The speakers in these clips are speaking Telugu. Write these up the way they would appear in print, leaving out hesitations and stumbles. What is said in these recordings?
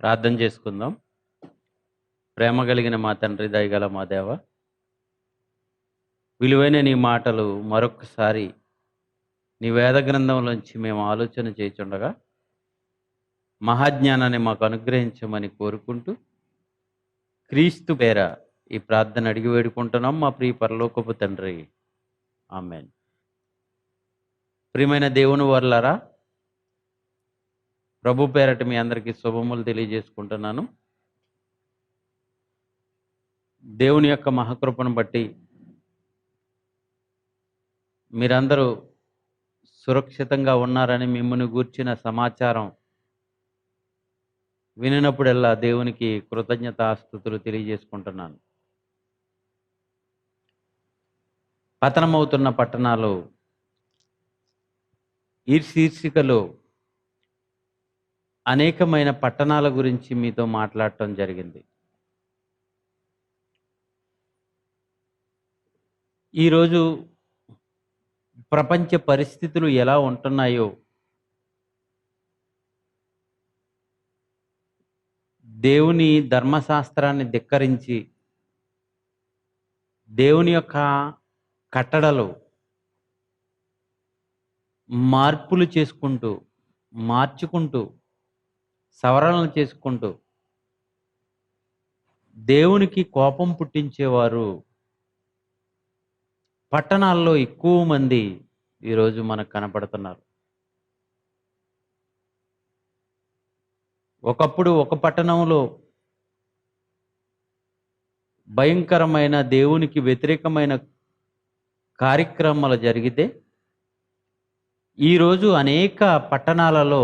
ప్రార్థన చేసుకుందాం. ప్రేమ కలిగిన మా తండ్రి, దయగల మా దేవ, విలువైన నీ మాటలు మరొకసారి నీ వేద గ్రంథంలోంచి మేము ఆలోచన చేయుచుండగా మహాజ్ఞానాన్ని మాకు అనుగ్రహించమని కోరుకుంటూ క్రీస్తు పేర ఈ ప్రార్థన అడిగి వేడుకుంటున్నాం మా ప్రియ పరలోకపు తండ్రి. ఆమేన్. ప్రియమైన దేవుని వర్లారా, ప్రభు పేరట మీ అందరికీ శుభములు తెలియజేసుకుంటున్నాను. దేవుని యొక్క మహాకృపను బట్టి మీరందరూ సురక్షితంగా ఉన్నారని మిమ్మల్ని గూర్చిన సమాచారం వినినప్పుడల్లా దేవునికి కృతజ్ఞతాస్తుతులు తెలియజేసుకుంటున్నాను. పతనమవుతున్న పట్టణాలు ఈ శీర్షికలో అనేకమైన పట్టణాల గురించి మీతో మాట్లాడటం జరిగింది. ఈరోజు ప్రపంచ పరిస్థితులు ఎలా ఉంటున్నాయో దేవుని ధర్మశాస్త్రాన్ని ధిక్కరించి దేవుని యొక్క కట్టడలు మార్పులు చేసుకుంటూ మార్చుకుంటూ సవరణలు చేసుకుంటూ దేవునికి కోపం పుట్టించేవారు పట్టణాల్లో ఎక్కువ మంది ఈరోజు మనకు కనపడుతున్నారు. ఒకప్పుడు ఒక పట్టణంలో భయంకరమైన దేవునికి వ్యతిరేకమైన కార్యక్రమాలు జరిగితే ఈరోజు అనేక పట్టణాలలో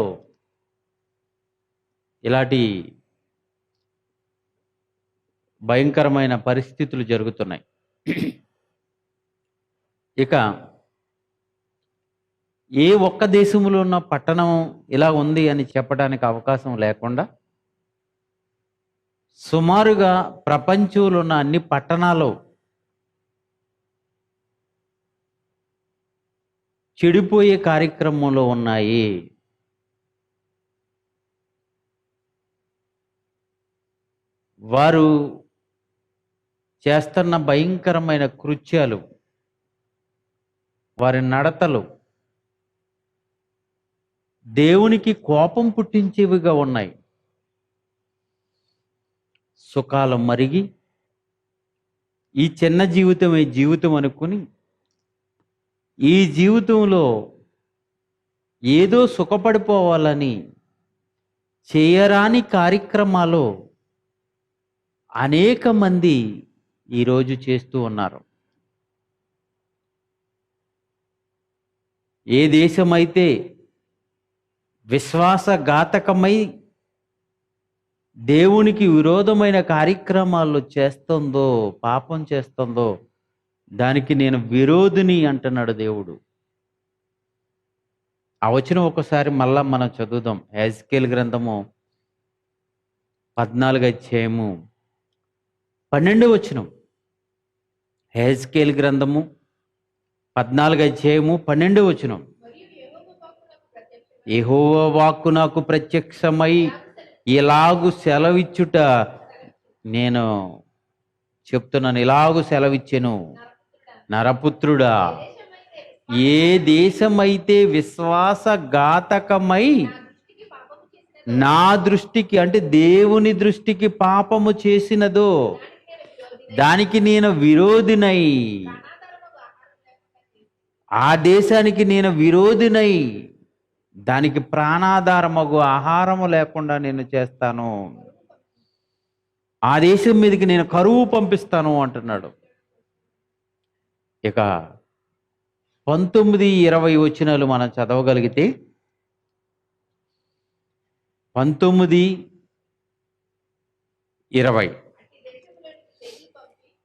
ఇలాంటి భయంకరమైన పరిస్థితులు జరుగుతున్నాయి. ఇక ఏ ఒక్క దేశంలో ఉన్న పట్టణం ఇలా ఉంది అని చెప్పడానికి అవకాశం లేకుండా సుమారుగా ప్రపంచంలో ఉన్న అన్ని పట్టణాలు చెడిపోయే కార్యక్రమంలో ఉన్నాయి. వారు చేస్తున్న భయంకరమైన కృత్యాలు, వారి నడతలు దేవునికి కోపం పుట్టించేవిగా ఉన్నాయి. సుఖాలు మరిగి ఈ చిన్న జీవితమే జీవితం అనుకుని ఈ జీవితంలో ఏదో సుఖపడిపోవాలని చేయరాని కార్యక్రమాలు అనేక మంది ఈరోజు చేస్తూ ఉన్నారు. ఏ దేశమైతే విశ్వాసఘాతకమై దేవునికి విరోధమైన కార్యక్రమాలు చేస్తుందో, పాపం చేస్తుందో దానికి నేను విరోధిని అంటున్నాడు దేవుడు. ఆ వచనం ఒకసారి మళ్ళా మనం చదువుదాం. హెజ్కేలు గ్రంథము 14వ అధ్యాయము 12వ వచనం. హెజ్కేలు గ్రంథము 14వ అధ్యాయము 12వ వచనం. యెహోవా వాక్కు నాకు ప్రత్యక్షమై ఇలాగు సెలవిచ్చుట, నేను చెప్తున్నాను, ఇలాగు సెలవిచ్చెను, నరపుత్రుడా, ఏ దేశమైతే విశ్వాసఘాతకమై నా దృష్టికి అంటే దేవుని దృష్టికి పాపము చేసినదో దానికి నేను విరోధినై, ఆ దేశానికి నేను విరోధినై దానికి ప్రాణాధారమగు ఆహారము లేకుండా నేను చేస్తాను, ఆ దేశం మీదకి నేను కరువు పంపిస్తాను అంటున్నాడు. ఇక 19, 20 వచనాలు మనం చదవగలిగితే 19, 20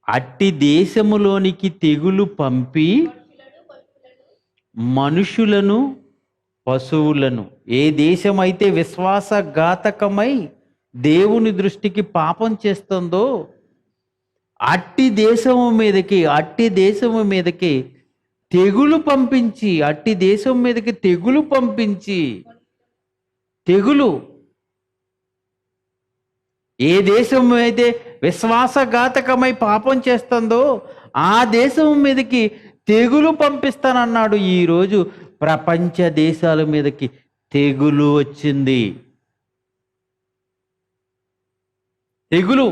అట్టి దేశములోనికి తెగులు పంపి మనుషులను పశువులను, ఏ దేశమైతే విశ్వాసఘాతకమై దేవుని దృష్టికి పాపం చేస్తుందో అట్టి దేశము మీదకి తెగులు పంపించి తెగులు ఏ దేశం అయితే విశ్వాసఘాతకమై పాపం చేస్తుందో ఆ దేశం మీదకి తెగులు పంపిస్తానన్నాడు. ఈరోజు ప్రపంచ దేశాల మీదకి తెగులు వచ్చింది. తెగులు,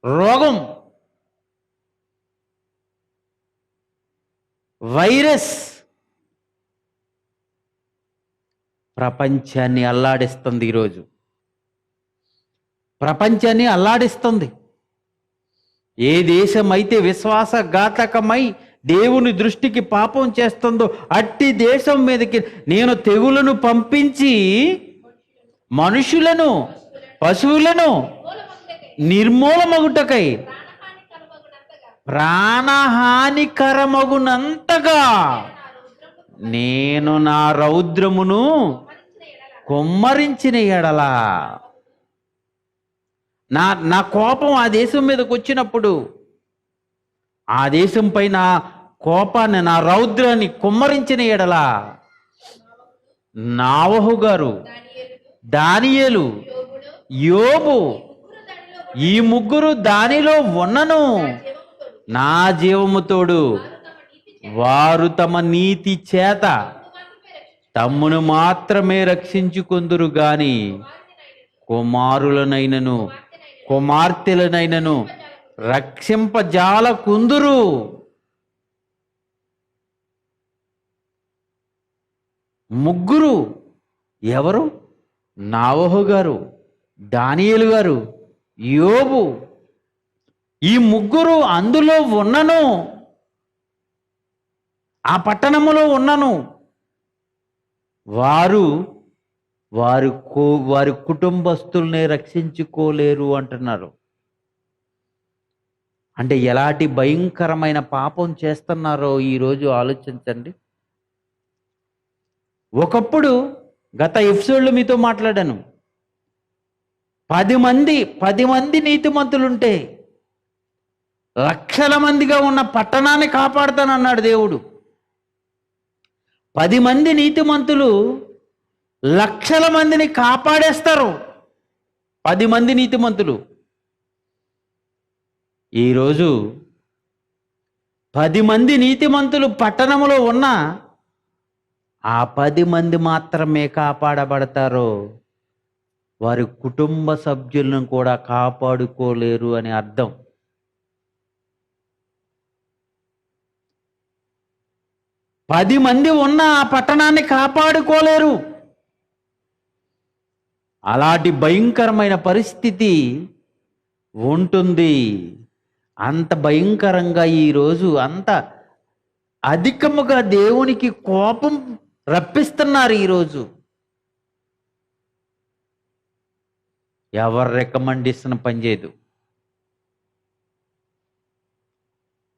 రోగం, వైరస్ ప్రపంచాన్ని అల్లాడిస్తుంది. ఈరోజు ప్రపంచాన్ని అల్లాడిస్తుంది. ఏ దేశం అయితే విశ్వాసఘాతకమై దేవుని దృష్టికి పాపం చేస్తుందో అట్టి దేశం మీదకి నేను తెగులను పంపించి మనుషులను, పశువులను నిర్మూలమగుటకై ప్రాణహానికరమగునంతగా నేను నా రౌద్రమును కుమ్మరించిన ఎడలా, నా కోపం ఆ దేశం మీదకి వచ్చినప్పుడు ఆ దేశంపై నా కోపాన్ని, నా రౌద్రాన్ని కుమ్మరించిన ఎడలా నావహు గారు, దానియేలు, యోబు ఈ ముగ్గురు దానిలో ఉన్నను నా జీవముతోడు వారు తమ నీతి చేత తమ్మును మాత్రమే రక్షించుకొందురు గాని కుమారులనైనను కుమార్తెలనైనను రక్షింపజాలకుందురు. ముగ్గురు ఎవరు? నావహు గారు, దానియేలు గారు, యోబు. ఈ ముగ్గురు అందులో ఉన్నను, ఆ పట్టణములో ఉన్నను. వారి కుటుంబస్తుల్ని రక్షించుకోలేరు అంటున్నారు. అంటే ఎలాంటి భయంకరమైన పాపం చేస్తున్నారో ఈరోజు ఆలోచించండి. ఒకప్పుడు గత ఎపిసోడ్లో మీతో మాట్లాడాను, 10 మంది నీతిమంతులుంటే లక్షల మందిగా ఉన్న పట్టణాన్ని కాపాడుతానన్నాడు దేవుడు. 10 మంది నీతిమంతులు లక్షల మందిని కాపాడేస్తారు. 10 మంది నీతిమంతులు. ఈరోజు 10 మంది నీతిమంతులు పట్టణంలో ఉన్న ఆ 10 మంది మాత్రమే కాపాడబడతారు. వారి కుటుంబ సభ్యులను కూడా కాపాడుకోలేరు అని అర్థం. పది మంది ఉన్న ఆ పట్టణాన్ని కాపాడుకోలేరు. అలాంటి భయంకరమైన పరిస్థితి ఉంటుంది. అంత భయంకరంగా ఈరోజు అంత అధికముగా దేవునికి కోపం రప్పిస్తున్నారు. ఈరోజు ఎవరు రికమెండేషన్ పనిచేయదు.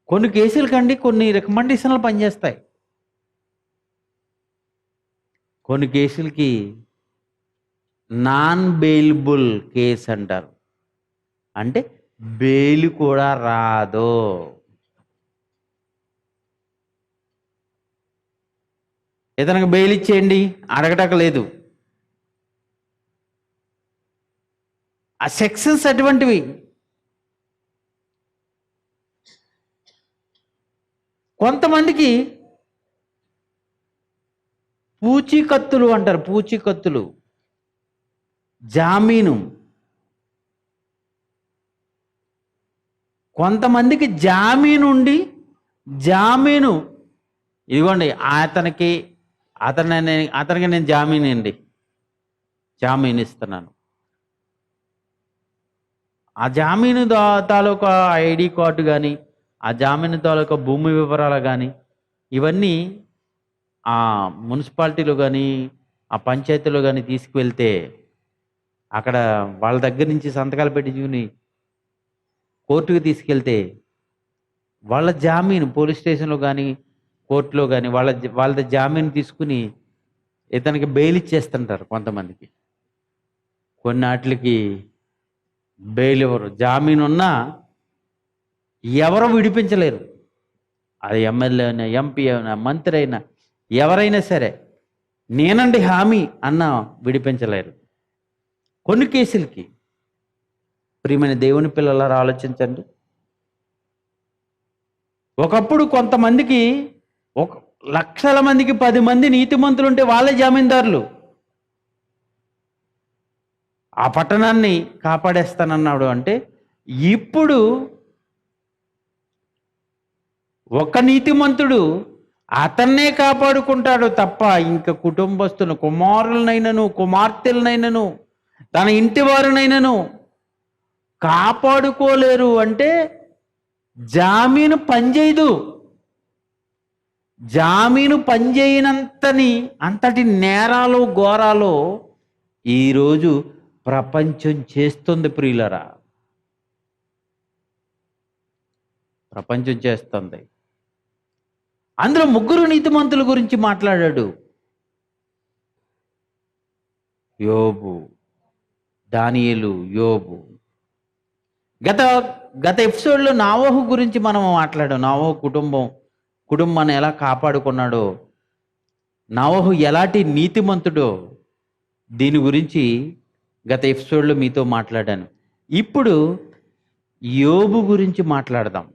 కొన్ని కేసులకండి కొన్ని రికమెండేషన్లు పనిచేస్తాయి. కొన్ని కేసులకి నాన్ బెయిలబుల్ కేసు అంటారు. అంటే బెయిల్ కూడా రాదు. ఇతనికి బెయిల్ ఇచ్చేయండి అడగటక లేదు. ఆ సెక్షన్స్ అటువంటివి. కొంతమందికి పూచీకత్తులు అంటారు. పూచీకత్తులు, జామీను. కొంతమందికి జామీను ఇదిగోండి అతనికి నేను జామీను ఇస్తున్నాను. ఆ జామీను తాలూకా ఐడి కార్డు కానీ, ఆ జామీను తాలూకా భూమి వివరాలు కానీ, ఇవన్నీ ఆ మున్సిపాలిటీలో కానీ ఆ పంచాయతీలో కానీ తీసుకువెళ్తే అక్కడ వాళ్ళ దగ్గర నుంచి సంతకాలు పెట్టించుకుని కోర్టుకు తీసుకెళ్తే వాళ్ళ జామీను పోలీస్ స్టేషన్లో కానీ కోర్టులో కానీ వాళ్ళ జామీను తీసుకుని ఇతనికి బెయిల్ ఇచ్చేస్తుంటారు. కొంతమందికి కొన్నాటికి బెయిల్ ఎవరు జామీను ఉన్నా ఎవరు విడిపించలేరు. అది ఎమ్మెల్యే అయినా, ఎంపీ అయినా, మంత్రి అయినా, ఎవరైనా సరే నేనండి హామీ అన్న విడిపించలేరు. కొన్ని కేసులకి ప్రియమైన దేవుని పిల్లలారా ఆలోచించండి. ఒకప్పుడు కొంతమందికి ఒక లక్షల మందికి 10 మంది నీతిమంతులు ఉంటే వాళ్ళే జమీందారులు. ఆ పట్టణాన్ని కాపాడేస్తానన్నాడు. అంటే ఇప్పుడు ఒక నీతిమంతుడు అతన్నే కాపాడుకుంటాడు తప్ప ఇంక కుటుంబస్తులను, కుమారులనైనను కుమార్తెలనైనను తన ఇంటి వారినైనను కాపాడుకోలేరు. అంటే జామీను పనిచేయదు. జామీను అంతటి నేరాలు ఘోరాలు ఈరోజు ప్రపంచం చేస్తుంది ప్రియులరా. ప్రపంచం చేస్తుంది. అందులో 3 నీతిమంతుల గురించి మాట్లాడాడు. యోబు, దానియేలు, యోబు. గత ఎపిసోడ్లో నోవహు గురించి మనం మాట్లాడాం. నోవహు కుటుంబాన్ని ఎలా కాపాడుకున్నాడో, నోవహు ఎలాంటి నీతిమంతుడో దీని గురించి గత ఎపిసోడ్లో మీతో మాట్లాడాను. ఇప్పుడు యోబు గురించి మాట్లాడదాం.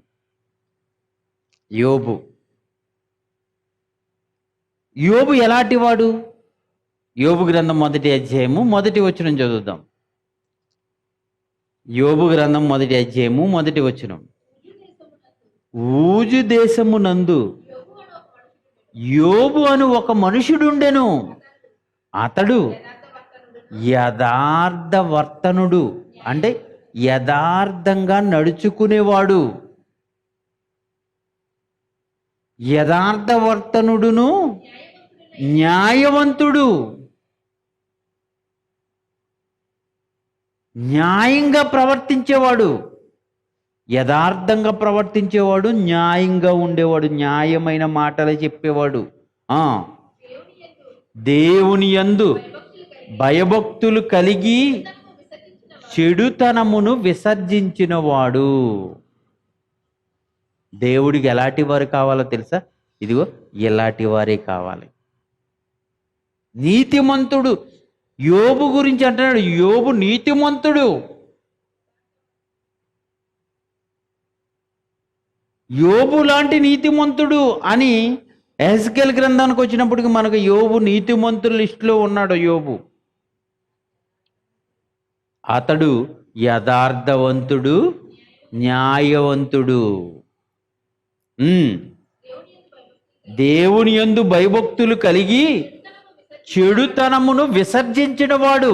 యోబు ఎలాంటి వాడు? యోబు గ్రంథం 1వ అధ్యాయము 1వ వచనం చదువుదాం. యోబు గ్రంథం 1వ అధ్యాయము 1వ వచనం. ఊజు దేశమునందు యోబు అను ఒక మనుషుడుండెను. అతడు యథార్థవర్తనుడు, అంటే యథార్థంగా నడుచుకునేవాడు. యథార్థవర్తనుడును న్యాయవంతుడు. న్యాయంగా ప్రవర్తించేవాడు, యథార్థంగా ప్రవర్తించేవాడు, న్యాయంగా ఉండేవాడు, న్యాయమైన మాటలు చెప్పేవాడు. దేవుని యందు భయభక్తులు కలిగి చెడుతనమును విసర్జించినవాడు. దేవుడికి ఎలాంటి వారు కావాలో తెలుసా? ఇదిగో ఎలాంటి వారే కావాలి. నీతిమంతుడు. యోబు గురించి అంటున్నాడు, యోబు నీతిమంతుడు. యోబు లాంటి నీతిమంతుడు అని ఎహెజ్కేలు గ్రంథానికి వచ్చినప్పటికి మనకు యోబు నీతిమంతుల లిస్టులో ఉన్నాడు. యోబు అతడు యథార్థవంతుడు, న్యాయవంతుడు, దేవుని యందు భయభక్తులు కలిగి చెడుతనమును విసర్జించినవాడు.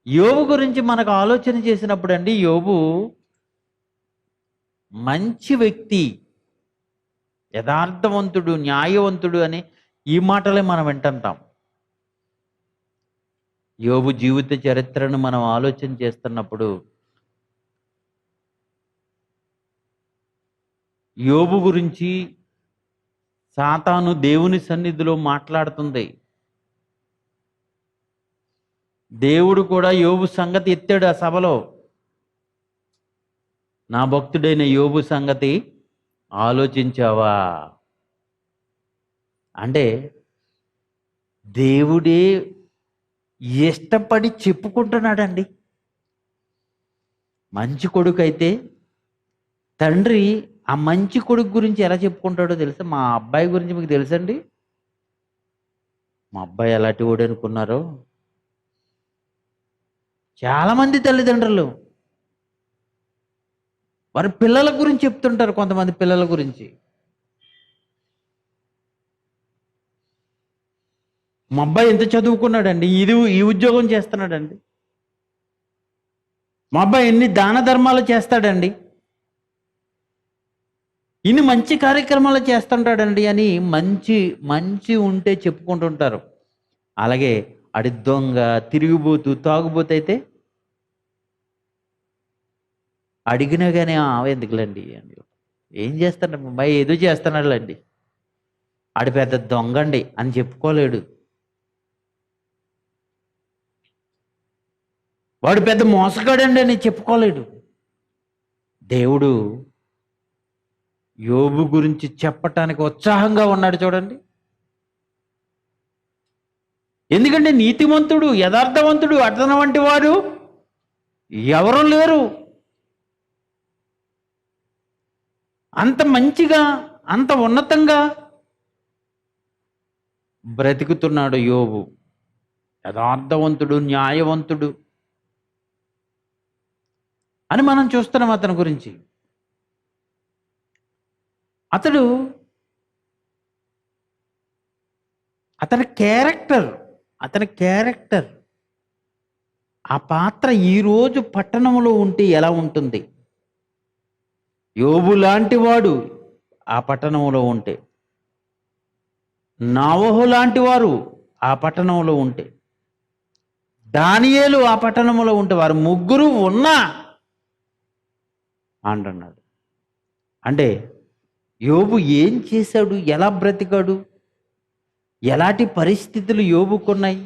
యోబు గురించి మనకు ఆలోచన చేసినప్పుడు అండి, యోబు మంచి వ్యక్తి, యథార్థవంతుడు, న్యాయవంతుడు అని ఈ మాటలే మనం వింటుంటాం. యోబు జీవిత చరిత్రను మనం ఆలోచన చేస్తున్నప్పుడు యోబు గురించి సాతాను దేవుని సన్నిధిలో మాట్లాడుతుంది. దేవుడు కూడా యోబు సంగతి ఎత్తాడు ఆ సభలో. నా భక్తుడైన యోబు సంగతి ఆలోచించావా అంటే దేవుడే ఇష్టపడి చెప్పుకుంటున్నాడండి. మంచి కొడుకు అయితే తండ్రి ఆ మంచి కొడుకు గురించి ఎలా చెప్పుకుంటాడో తెలుసా? మా అబ్బాయి గురించి మీకు తెలుసండి? మా అబ్బాయి ఎలాంటి వాడు అనుకున్నారో? చాలామంది తల్లిదండ్రులు వారి పిల్లల గురించి చెప్తుంటారు. కొంతమంది పిల్లల గురించి, మా అబ్బాయి ఎంత చదువుకున్నాడండి, ఈ ఉద్యోగం చేస్తున్నాడండి, మా అబ్బాయి ఎన్ని దాన ధర్మాలు చేస్తాడండి, ఇన్ని మంచి కార్యక్రమాలు చేస్తుంటాడండి అని మంచి ఉంటే చెప్పుకుంటుంటారు. అలాగే అడి దొంగ, తిరిగిపోతూ, తాగుబోతు అయితే అడిగినా కానీ ఎందుకులేండి అని, ఏం చేస్తాడు మా అబ్బాయి, ఏదో చేస్తున్నాడులేండి, ఆడి పెద్ద దొంగండి అని చెప్పుకోలేడు, వాడు పెద్ద మోసగాడండి అని చెప్పుకోలేడు. దేవుడు యోబు గురించి చెప్పటానికి ఉత్సాహంగా ఉన్నాడు. చూడండి, ఎందుకంటే నీతిమంతుడు, యథార్థవంతుడు అతని వంటి వారు ఎవరు లేరు. అంత మంచిగా, అంత ఉన్నతంగా బ్రతుకుతున్నాడు యోబు. యథార్థవంతుడు, న్యాయవంతుడు అని మనం చూస్తున్నాం అతని గురించి. అతని క్యారెక్టర్ ఆ పాత్ర ఈరోజు పట్టణంలో ఉంటే ఎలా ఉంటుంది? యోబు లాంటి వాడు ఆ పట్టణంలో ఉంటే, నోవహు లాంటి వారు ఆ పట్టణంలో ఉంటే, దానియేలు ఆ పట్టణంలో ఉంటే, వారు ముగ్గురు ఉన్నా అంటున్నాడు. అంటే యోబు ఏం చేశాడు? ఎలా బ్రతికాడు? ఎలాంటి పరిస్థితులు యోబుకున్నాయి?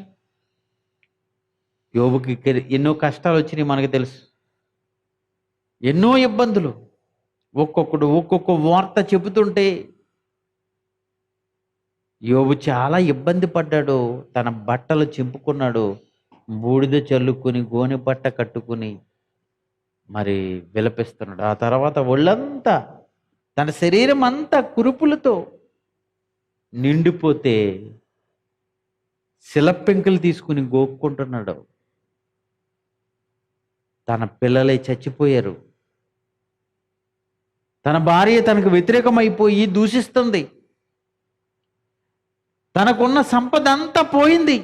యోబుకి ఎన్నో కష్టాలు వచ్చినాయి, మనకు తెలుసు. ఎన్నో ఇబ్బందులు. ఒక్కొక్కడు ఒక్కొక్క వార్త చెబుతుంటే యోబు చాలా ఇబ్బంది పడ్డాడు. తన బట్టలు చింపుకున్నాడు, బూడిద చల్లుకుని గోనె బట్ట కట్టుకుని మరి విలపిస్తున్నాడు. ఆ తర్వాత ఒళ్ళంతా, తన శరీరం అంతా కురుపులతో నిండిపోతే శిలపెంకులు తీసుకుని గోక్కుంటున్నాడు. తన పిల్లలే చచ్చిపోయారు. తన భార్య తనకు వ్యతిరేకమైపోయి దూషిస్తుంది. తనకున్న సంపద అంతా పోయింది.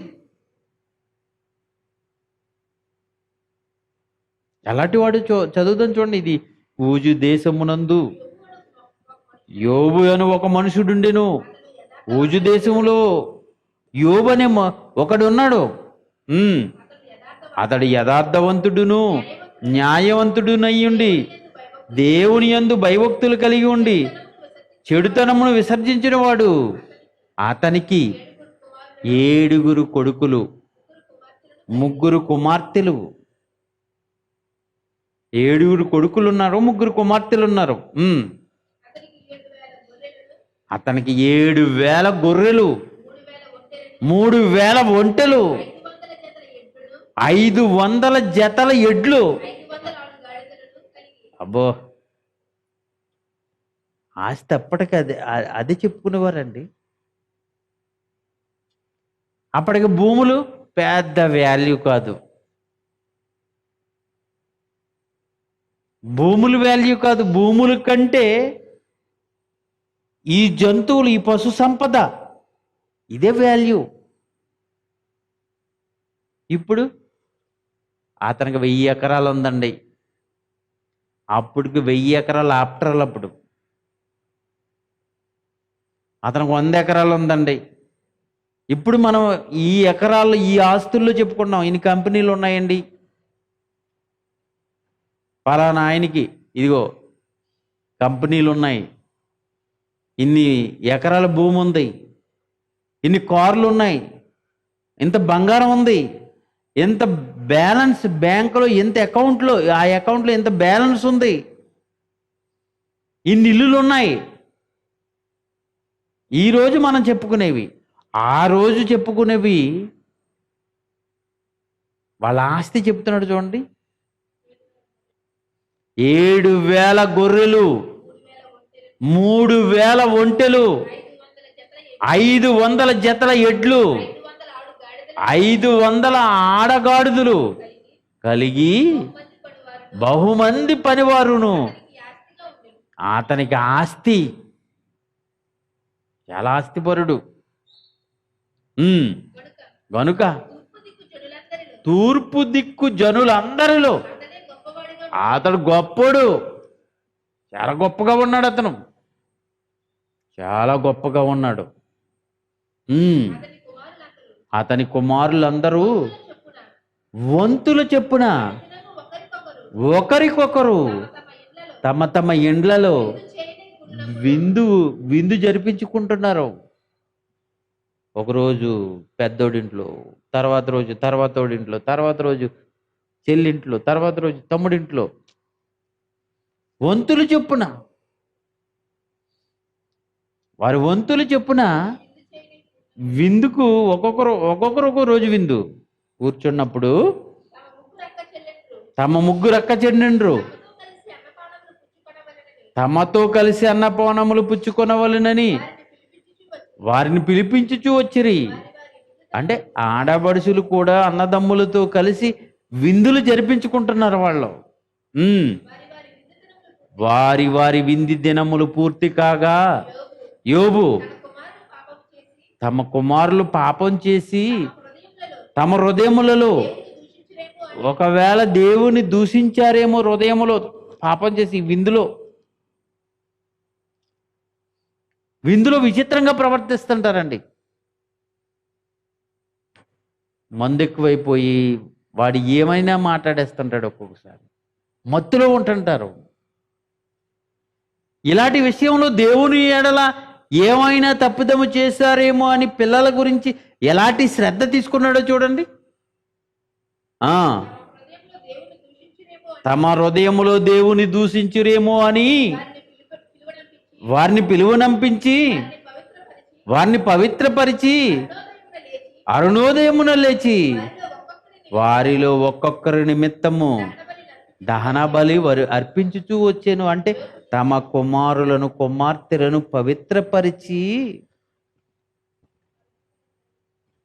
ఎలాంటి వాడు చదువుదాం చూడండి. ఇది ఊజు దేశమునందు యోబు అని ఒక మనుషుడుండెను. ఊజు దేశంలో యోబు అనే ఒకడు ఉన్నాడు. అతడు యథార్థవంతుడును న్యాయవంతుడునయ్యుండి దేవుని యందు భయభక్తులు కలిగి ఉండి చెడుతనమును విసర్జించిన వాడు. అతనికి 7 కొడుకులు, 3 కుమార్తెలు. 7 కొడుకులు ఉన్నారు, 3 కుమార్తెలు ఉన్నారు. అతనికి 7,000 గొర్రెలు, 3,000 ఒంటెలు, 500 జతల ఎడ్లు. అబ్బో, ఆస్తి అప్పటికి అది చెప్పుకునేవారండి. అప్పటికి భూములు పెద్ద వాల్యూ కాదు. భూముల వాల్యూ కాదు. భూముల కంటే ఈ జంతువులు, ఈ పశు సంపద, ఇదే వాల్యూ. ఇప్పుడు అతనికి 1000 ఎకరాలు ఉందండి. అప్పటికి 1000 ఎకరాలు ఆఫ్టర్. అప్పుడు అతనికి 100 ఎకరాలు ఉందండి. ఇప్పుడు మనం ఈ ఎకరాలు, ఈ ఆస్తుల్లో చెప్పుకున్నాం. ఇన్ని కంపెనీలు ఉన్నాయండి, పలానా ఆయనకి ఇదిగో కంపెనీలు ఉన్నాయి, ఇన్ని ఎకరాల భూమి ఉంది, ఇన్ని కార్లు ఉన్నాయి, ఇంత బంగారం ఉంది, ఎంత బ్యాలెన్స్ బ్యాంకులో, ఎంత అకౌంట్లో, ఆ అకౌంట్లో ఎంత బ్యాలెన్స్ ఉంది, ఇన్ని ఇల్లులు ఉన్నాయి. ఈరోజు మనం చెప్పుకునేవి, ఆ రోజు చెప్పుకునేవి. వాళ్ళ ఆస్తి చెప్తున్నాడు చూడండి. 7,000 గొర్రెలు, 3,000 ఒంటెలు, 500 జతల ఎడ్లు, 500 ఆడగాడిదలు కలిగి బహుమంది పనివారును అతనికి ఆస్తి. చాలా ఆస్తిపరుడు. గనుక తూర్పు దిక్కు జనులందరిలో అతడు గొప్పడు. చాలా గొప్పగా ఉన్నాడు. అతను చాలా గొప్పగా ఉన్నాడు. అతని కుమారులందరూ వంతుల చెప్పున ఒకరికొకరు తమ తమ ఇండ్లలో విందు జరిపించుకుంటున్నారు. ఒకరోజు పెద్దోడింట్లో, తర్వాత రోజు తర్వాతోడింట్లో, తర్వాత రోజు చెల్లింట్లో, తర్వాత రోజు తమ్ముడింట్లో, వంతులు చెప్పున, వారి వంతులు చెప్పున విందుకు ఒక్కొక్కరు ఒక్కో రోజు విందు కూర్చున్నప్పుడు తమ ముగ్గురు అక్క చెండిండ్రు తమతో కలిసి అన్నపానములు పుచ్చుకొనవలెనని వారిని పిలిపించుచూ వచ్చిరి. అంటే ఆడబడుచులు కూడా అన్నదమ్ములతో కలిసి విందులు జరిపించుకుంటున్నారు వాళ్ళు. వారి వారి వింది దినములు పూర్తి కాగా యోబు తమ కుమారులు పాపం చేసి తమ హృదయములలో ఒకవేళ దేవుని దూషించారేమో, హృదయములో పాపం చేసి విందులో విచిత్రంగా ప్రవర్తిస్తుంటారండి. మందు ఎక్కువైపోయి వాడు ఏమైనా మాట్లాడేస్తుంటాడు, ఒక్కొక్కసారి మత్తులో ఉంటుంటారు. ఇలాంటి విషయంలో దేవుని ఎడల ఏమైనా తప్పిదము చేశారేమో అని పిల్లల గురించి ఎలాంటి శ్రద్ధ తీసుకున్నాడో చూడండి. తమ హృదయములో దేవుని దూషించురేమో అని వారిని పిలువనంపించి వారిని పవిత్రపరిచి అరుణోదయమున లేచి వారిలో ఒక్కొక్కరి నిమిత్తము దహన బలి వారు అర్పించుచూ వచ్చాను. అంటే తమ కుమారులను కుమార్తెలను పవిత్రపరిచి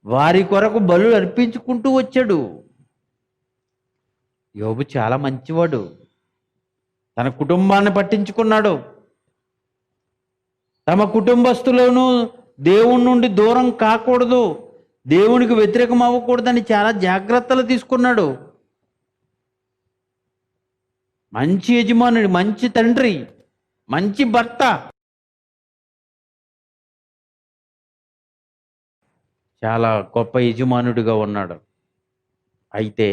వారి కొరకు బలు అర్పించుకుంటూ వచ్చాడు. యోబు చాలా మంచివాడు. తన కుటుంబాన్ని పట్టించుకున్నాడు. తమ కుటుంబస్తులను దేవుని నుండి దూరం కాకూడదు, దేవునికి వ్యతిరేకం అవ్వకూడదని చాలా జాగ్రత్తలు తీసుకున్నాడు. మంచి యజమానుడు, మంచి తండ్రి, మంచి భర్త. చాలా గొప్ప యజమానుడిగా ఉన్నాడు. అయితే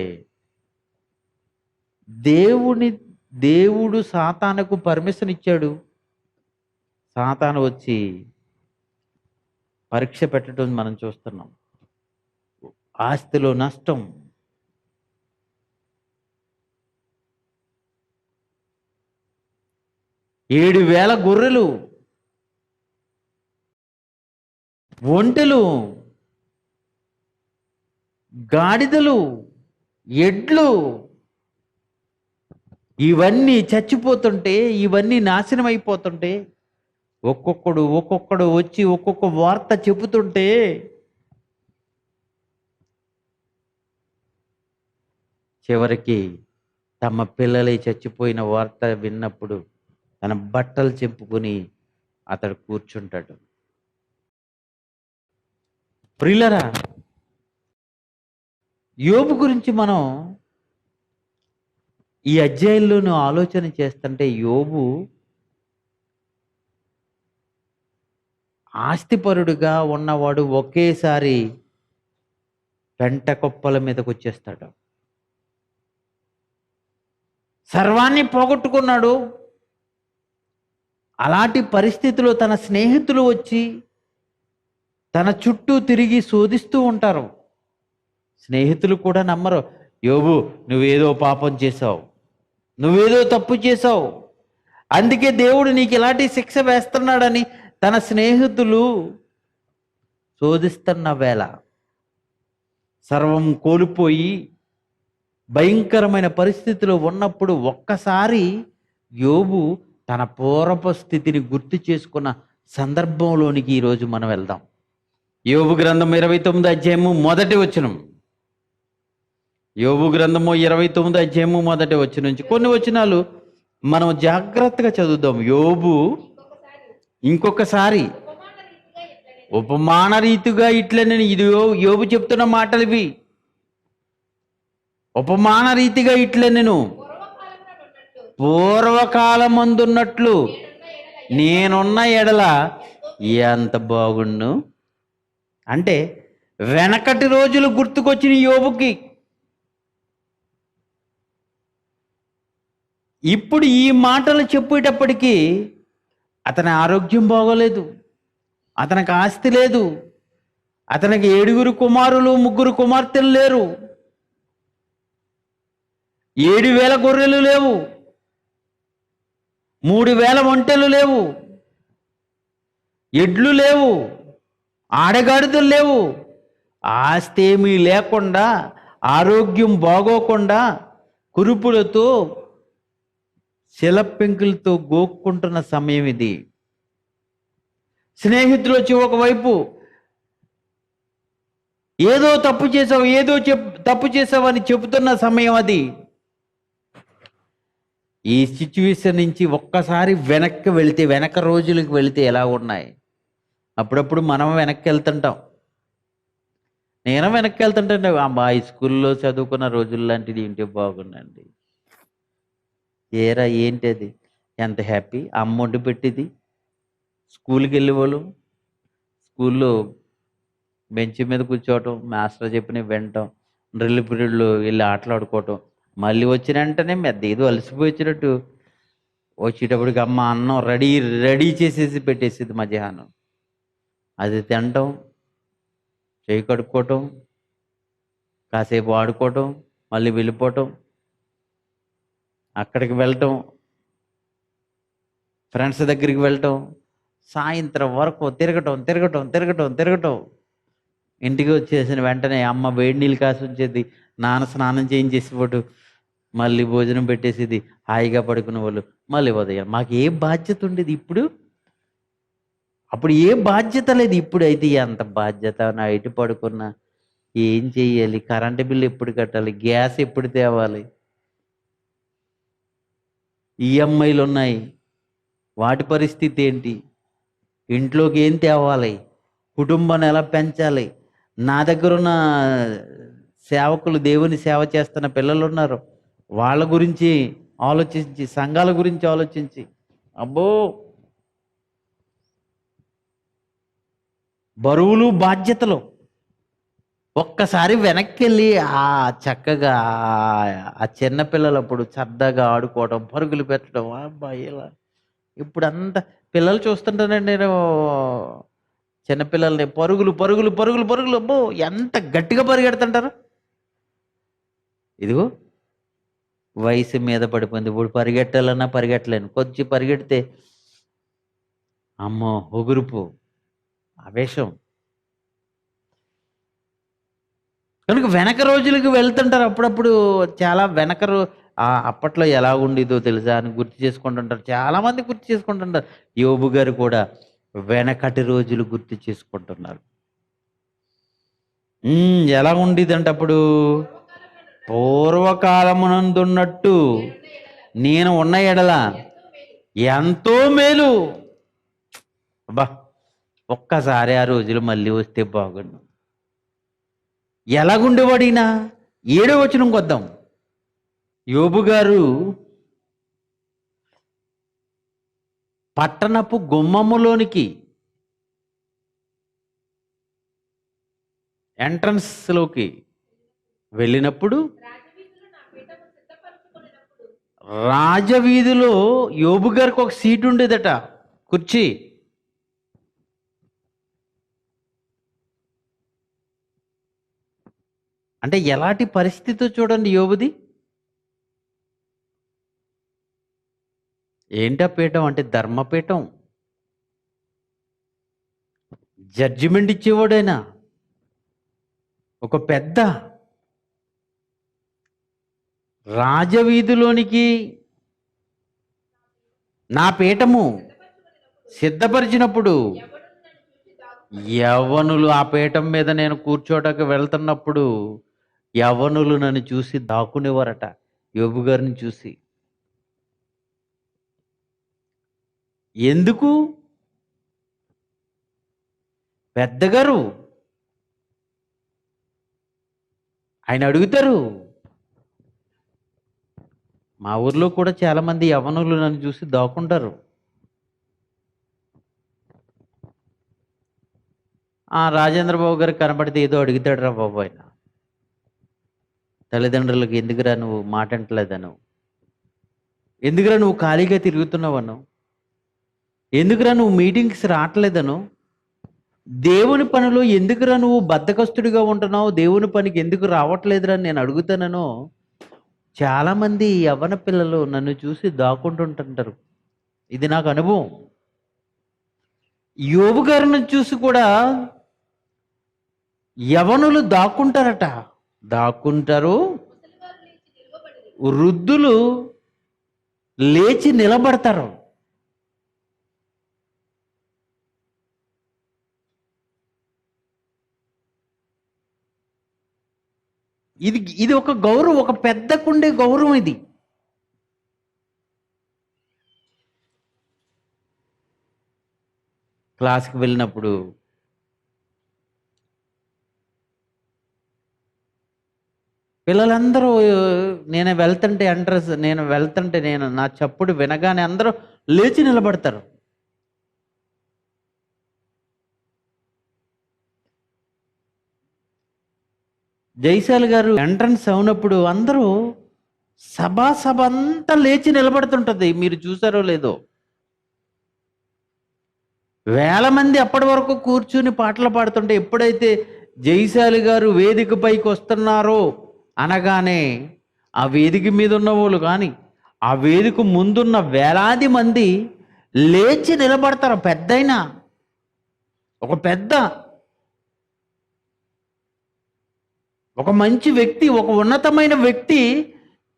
దేవుడు సాతానుకు పర్మిషన్ ఇచ్చాడు. సాతాను వచ్చి పరీక్ష పెట్టడం మనం చూస్తున్నాం. ఆస్తిలో నష్టం, 7,000 గొర్రెలు, ఒంటెలు, గాడిదలు, ఎడ్లు, ఇవన్నీ చచ్చిపోతుంటే, ఇవన్నీ నాశనం అయిపోతుంటే, ఒక్కొక్కడు వచ్చి ఒక్కొక్క వార్త చెబుతుంటే చివరికి తమ పిల్లలే చచ్చిపోయిన వార్త విన్నప్పుడు తన బట్టలు చెప్పుకొని అతడు కూర్చుంటాడు. ప్రియులరా, యోబు గురించి మనం ఈ అధ్యాయంలోనూ ఆలోచన చేస్తుంటే యోబు ఆస్తిపరుడుగా ఉన్నవాడు ఒకేసారి పెంట కుప్పల మీదకి వచ్చేస్తాడు. సర్వాన్ని పోగొట్టుకున్నాడు. అలాంటి పరిస్థితిలో తన స్నేహితులు వచ్చి తన చుట్టూ తిరిగి శోధిస్తూ ఉంటారు. స్నేహితులు కూడా నమ్మరు. యోబు, నువ్వేదో పాపం చేశావు, నువ్వేదో తప్పు చేశావు, అందుకే దేవుడు నీకు ఇలాంటి శిక్ష వేస్తున్నాడని తన స్నేహితులు శోధిస్తున్న వేళ సర్వం కోల్పోయి భయంకరమైన పరిస్థితిలో ఉన్నప్పుడు ఒక్కసారి యోబు తన పూర్వపు స్థితిని గుర్తు చేసుకున్న సందర్భంలోనికి ఈరోజు మనం వెళ్దాం. యోబు గ్రంథం 29 అధ్యాయము 1 వచనం. యోబు గ్రంథము 29 అధ్యాయము 1 వచనం నుంచి కొన్ని వచనాలు మనం జాగ్రత్తగా చదువుదాం. యోబు ఇంకొకసారి ఉపమాన రీతిగా ఇట్లనే, ఇది యోబు చెప్తున్న మాటలు ఇవి. ఉపమాన రీతిగా ఇట్లే నేను పూర్వకాలమందున్నట్లు నేనున్న ఎడల ఎంత బాగుండు. అంటే వెనకటి రోజులు గుర్తుకొచ్చిన యోబుకి ఇప్పుడు ఈ మాటలు చెప్పేటప్పటికీ అతని ఆరోగ్యం బాగోలేదు, అతనికి ఆస్తి లేదు, అతనికి 7 కుమారులు 3 కుమార్తెలు లేరు, 7,000 గొర్రెలు లేవు, 3,000 ఒంటెలు లేవు, ఎడ్లు లేవు, ఆడగాడిదలు లేవు. ఆస్తి ఏమీ లేకుండా, ఆరోగ్యం బాగోకుండా, కురుపులతో శిలపెంకులతో గోక్కుంటున్న సమయం ఇది. స్నేహితులు వచ్చి ఒకవైపు ఏదో తప్పు చేసావు, తప్పు చేసావు అని చెబుతున్న సమయం అది. ఈ సిచ్యువేషన్ నుంచి ఒక్కసారి వెనక్కి వెళితే, వెనక రోజులకు వెళితే ఎలా ఉన్నాయి? అప్పుడప్పుడు మనం వెనక్కి వెళ్తుంటాం. నేను వెనక్కి వెళ్తుంటే అమ్మా ఈ స్కూల్లో చదువుకున్న రోజులు లాంటిది ఏంటి బాగుందండి. ఏరా ఏంటి అది, ఎంత హ్యాపీ. అమ్మ వండి పెట్టింది, స్కూల్కి వెళ్ళేవాళ్ళు, స్కూల్లో బెంచ్ మీద కూర్చోవటం, మాస్టర్ చెప్పిన వినటం, డ్రిల్ పీరియడ్లో వెళ్ళి ఆటలాడుకోవటం, మళ్ళీ వచ్చిన వెంటనే ఏదో అలసిపోయి వచ్చినట్టు వచ్చేటప్పటికి అమ్మ అన్నం రెడీ చేసేసి పెట్టేసేది మధ్యాహ్నం. అది తినటం, చేయి కడుక్కోవటం, కాసేపు ఆడుకోవటం, మళ్ళీ వెళ్ళిపోవటం, అక్కడికి వెళ్ళటం, ఫ్రెండ్స్ దగ్గరికి వెళ్ళటం, సాయంత్రం వరకు తిరగటం. ఇంటికి వచ్చేసిన వెంటనే అమ్మ వేడి నీళ్ళు కాసి ఉంచేది, నాన్న స్నానం చేయించేసేవాడు, మళ్ళీ భోజనం పెట్టేసేది, హాయిగా పడుకునే వాళ్ళు. మళ్ళీ ఉదయం మాకు ఏ బాధ్యత ఉండేది? అప్పుడు ఏ బాధ్యత లేదు. ఇప్పుడు అయితే ఎంత బాధ్యత. నైట్ పడుకున్నా ఏం చెయ్యాలి, కరెంటు బిల్లు ఎప్పుడు కట్టాలి, గ్యాస్ ఎప్పుడు తేవాలి, ఈఎంఐలు ఉన్నాయి, వాటి పరిస్థితి ఏంటి, ఇంట్లోకి ఏం తేవాలి, కుటుంబాన్ని ఎలా పెంచాలి. నా దగ్గర ఉన్న సేవకులు, దేవుని సేవ చేస్తున్న పిల్లలు ఉన్నారు, వాళ్ళ గురించి ఆలోచించి, సంఘాల గురించి ఆలోచించి, అబ్బో బరువులు బాధ్యతలు. ఒక్కసారి వెనక్కి వెళ్ళి చక్కగా ఆ చిన్నపిల్లలు అప్పుడు సరదాగా ఆడుకోవడం, పరుగులు పెట్టడం, అబ్బాయి ఇలా. ఇప్పుడు అంత పిల్లలు చూస్తుంటానండి నేను, చిన్నపిల్లల్ని పరుగులు, అబ్బో ఎంత గట్టిగా పరిగెడుతుంటారు. ఇదిగో వయసు మీద పడిపోయింది. ఇప్పుడు పరిగెట్టాలన్నా పరిగెట్టలేను. కొంచెం పరిగెడితే అమ్మో ఒగురుపు, ఆవేశం. కనుక వెనక రోజులకు వెళ్తుంటారు. అప్పుడప్పుడు చాలా అప్పట్లో ఎలా ఉండేదో తెలుసా అని గుర్తు చేసుకుంటుంటారు. చాలామంది గుర్తు చేసుకుంటుంటారు. యోబు గారు కూడా వెనకటి రోజులు గుర్తు చేసుకుంటున్నారు. ఎలా ఉండేదంటే అప్పుడు పూర్వకాలమునందున్నట్టు నేను ఉన్న ఎడల ఎంతో మేలు. అబ్బా ఒక్కసారి ఆ రోజులు మళ్ళీ వస్తే బాగుండు. ఎలాగుండేవాడినా 7వ వచనంకి వద్దాం. యోబు గారు పట్టణపు గుమ్మములోనికి, ఎంట్రన్స్లోకి వెళ్ళినప్పుడు రాజవీధిలో యోబు గారికి ఒక సీటు ఉండేదట, కుర్చీ. అంటే ఎలాంటి పరిస్థితి చూడండి యోబుది. ఏంటా పీఠం అంటే ధర్మపీఠం, జడ్జిమెంట్ ఇచ్చేవాడైనా, ఒక పెద్ద. రాజవీధిలోనికి నా పీఠము సిద్ధపరిచినప్పుడు యవ్వనులు, ఆ పీఠం మీద నేను కూర్చోటకు వెళ్తున్నప్పుడు యవ్వనులు నన్ను చూసి దాక్కునేవారట, యోబు గారిని చూసి. ఎందుకు? పెద్దగారు ఆయన అడుగుతారు. మా ఊర్లో కూడా చాలామంది యవ్వనులు నన్ను చూసి దాక్కుంటారు. రాజేంద్రబాబు గారికి కనబడితే ఏదో అడుగుతాడు రా బాబు ఆయన. తల్లిదండ్రులకు ఎందుకురా నువ్వు మాట అంటలేదను, ఎందుకురా నువ్వు ఖాళీగా తిరుగుతున్నావను, ఎందుకురా నువ్వు మీటింగ్స్ రావట్లేదను, దేవుని పనిలో ఎందుకురా నువ్వు బద్ధకస్తుడిగా ఉంటున్నావు, దేవుని పనికి ఎందుకు రావట్లేదురా నేను అడుగుతానను. చాలామంది యవ్వన పిల్లలు నన్ను చూసి దాక్కుంటుంటుంటారు. ఇది నాకు అనుభవం. యోబు గారిని చూసి కూడా యవనులు దాక్కుంటారట, దాక్కుంటారు. వృద్ధులు లేచి నిలబడతారు. ఇది ఇది ఒక గౌరవం, ఒక పెద్దకుండే గౌరవం ఇది. క్లాస్కి వెళ్ళినప్పుడు పిల్లలందరూ నేను వెళ్తుంటే నేను నా చప్పుడు వినగానే అందరూ లేచి నిలబడతారు. జైశాల్ గారు ఎంట్రన్స్ అవునప్పుడు అందరూ సభ అంతా లేచి నిలబడుతుంటది. మీరు చూసారో లేదో, వేల మంది అప్పటి వరకు కూర్చుని పాటలు పాడుతుంటే ఎప్పుడైతే జైశాలి గారు వేదిక పైకి వస్తున్నారో అనగానే ఆ వేదిక మీద ఉన్న వాళ్ళు కానీ ఆ వేదిక ముందున్న వేలాది మంది లేచి నిలబడతారు. పెద్దయినా ఒక మంచి వ్యక్తి, ఒక ఉన్నతమైన వ్యక్తి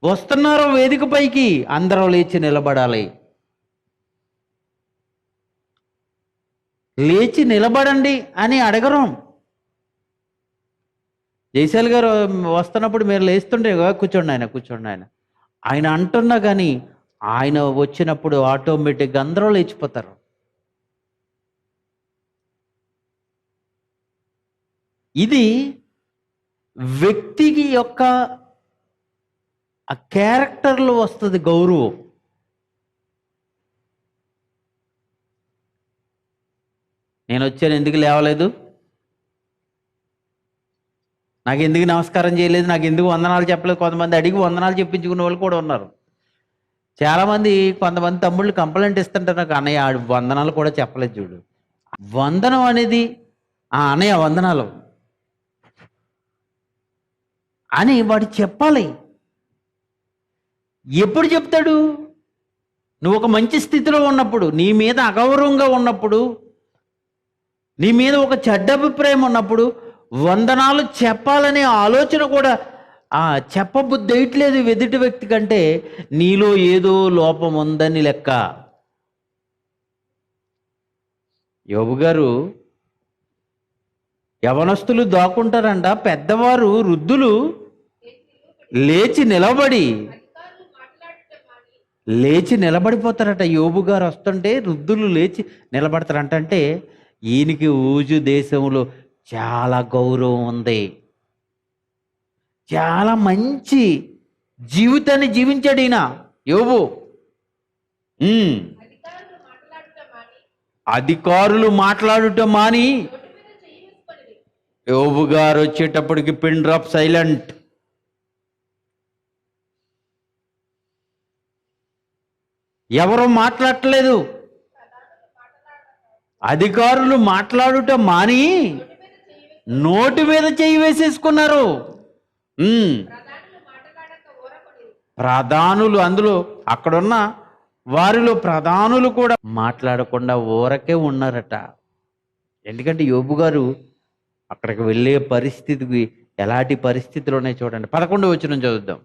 వస్తున్నారో వేదిక పైకి, అందరూ లేచి నిలబడాలి. లేచి నిలబడండి అని అడగరు. జైశాల్ గారు వస్తున్నప్పుడు మీరు లేస్తుంటే కూర్చోండి ఆయన ఆయన అంటున్నా కానీ ఆయన వచ్చినప్పుడు ఆటోమేటిక్గా అందరూ లేచిపోతారు. ఇది వ్యక్తికి యొక్క ఆ క్యారెక్టర్లో వస్తుంది గౌరవం. నేను వచ్చాను, ఎందుకు లేవలేదు, నాకు ఎందుకు నమస్కారం చేయలేదు, నాకు ఎందుకు వందనాలు చెప్పలేదు. కొంతమంది అడిగి వందనాలు చెప్పించుకునే వాళ్ళు కూడా ఉన్నారు. చాలామంది కొంతమంది తమ్ముళ్ళు కంప్లైంట్ ఇస్తుంటారు, నాకు అన్నయ్య వందనాలు కూడా చెప్పలేదు చూడు. వందనం అనేది అన్నయ్య వందనాలు అని వాడు చెప్పాలి. ఎప్పుడు చెప్తాడు? నువ్వు ఒక మంచి స్థితిలో ఉన్నప్పుడు, నీ మీద అగౌరవంగా ఉన్నప్పుడు, నీ మీద ఒక చెడ్డ అభిప్రాయం ఉన్నప్పుడు వందనాలు చెప్పాలనే ఆలోచన కూడా చెప్పబుద్ధి వేయట్లేదు ఎదుటి వ్యక్తి కంటే నీలో ఏదో లోపం ఉందని లెక్క. యోబు గారు యవనస్తులు దాక్కుంటారంట, పెద్దవారు వృద్ధులు లేచి నిలబడిపోతారట. యోబు గారు వస్తుంటే వృద్ధులు లేచి నిలబడతారంట. అంటే ఈయనకి ఊజు దేశంలో చాలా గౌరవం ఉంది, చాలా మంచి జీవితాన్ని జీవించాడు ఈయన యోబు. అధికారులు మాట్లాడుట మాని యోబు గారు వచ్చేటప్పటికి పిన్ డ్రాప్ సైలెంట్. ఎవరు మాట్లాడట్లేదు. అధికారులు మాట్లాడుట మాని నోటి మీద చేయి వేసేసుకున్నారు. ప్రధానులు, అందులో అక్కడున్న వారిలో ప్రధానులు కూడా మాట్లాడకుండా ఊరకే ఉన్నారట. ఎందుకంటే యోబు గారు అక్కడికి వెళ్ళే పరిస్థితికి ఎలాంటి పరిస్థితులు చూడండి. 11వ వచనం చదువుదాం.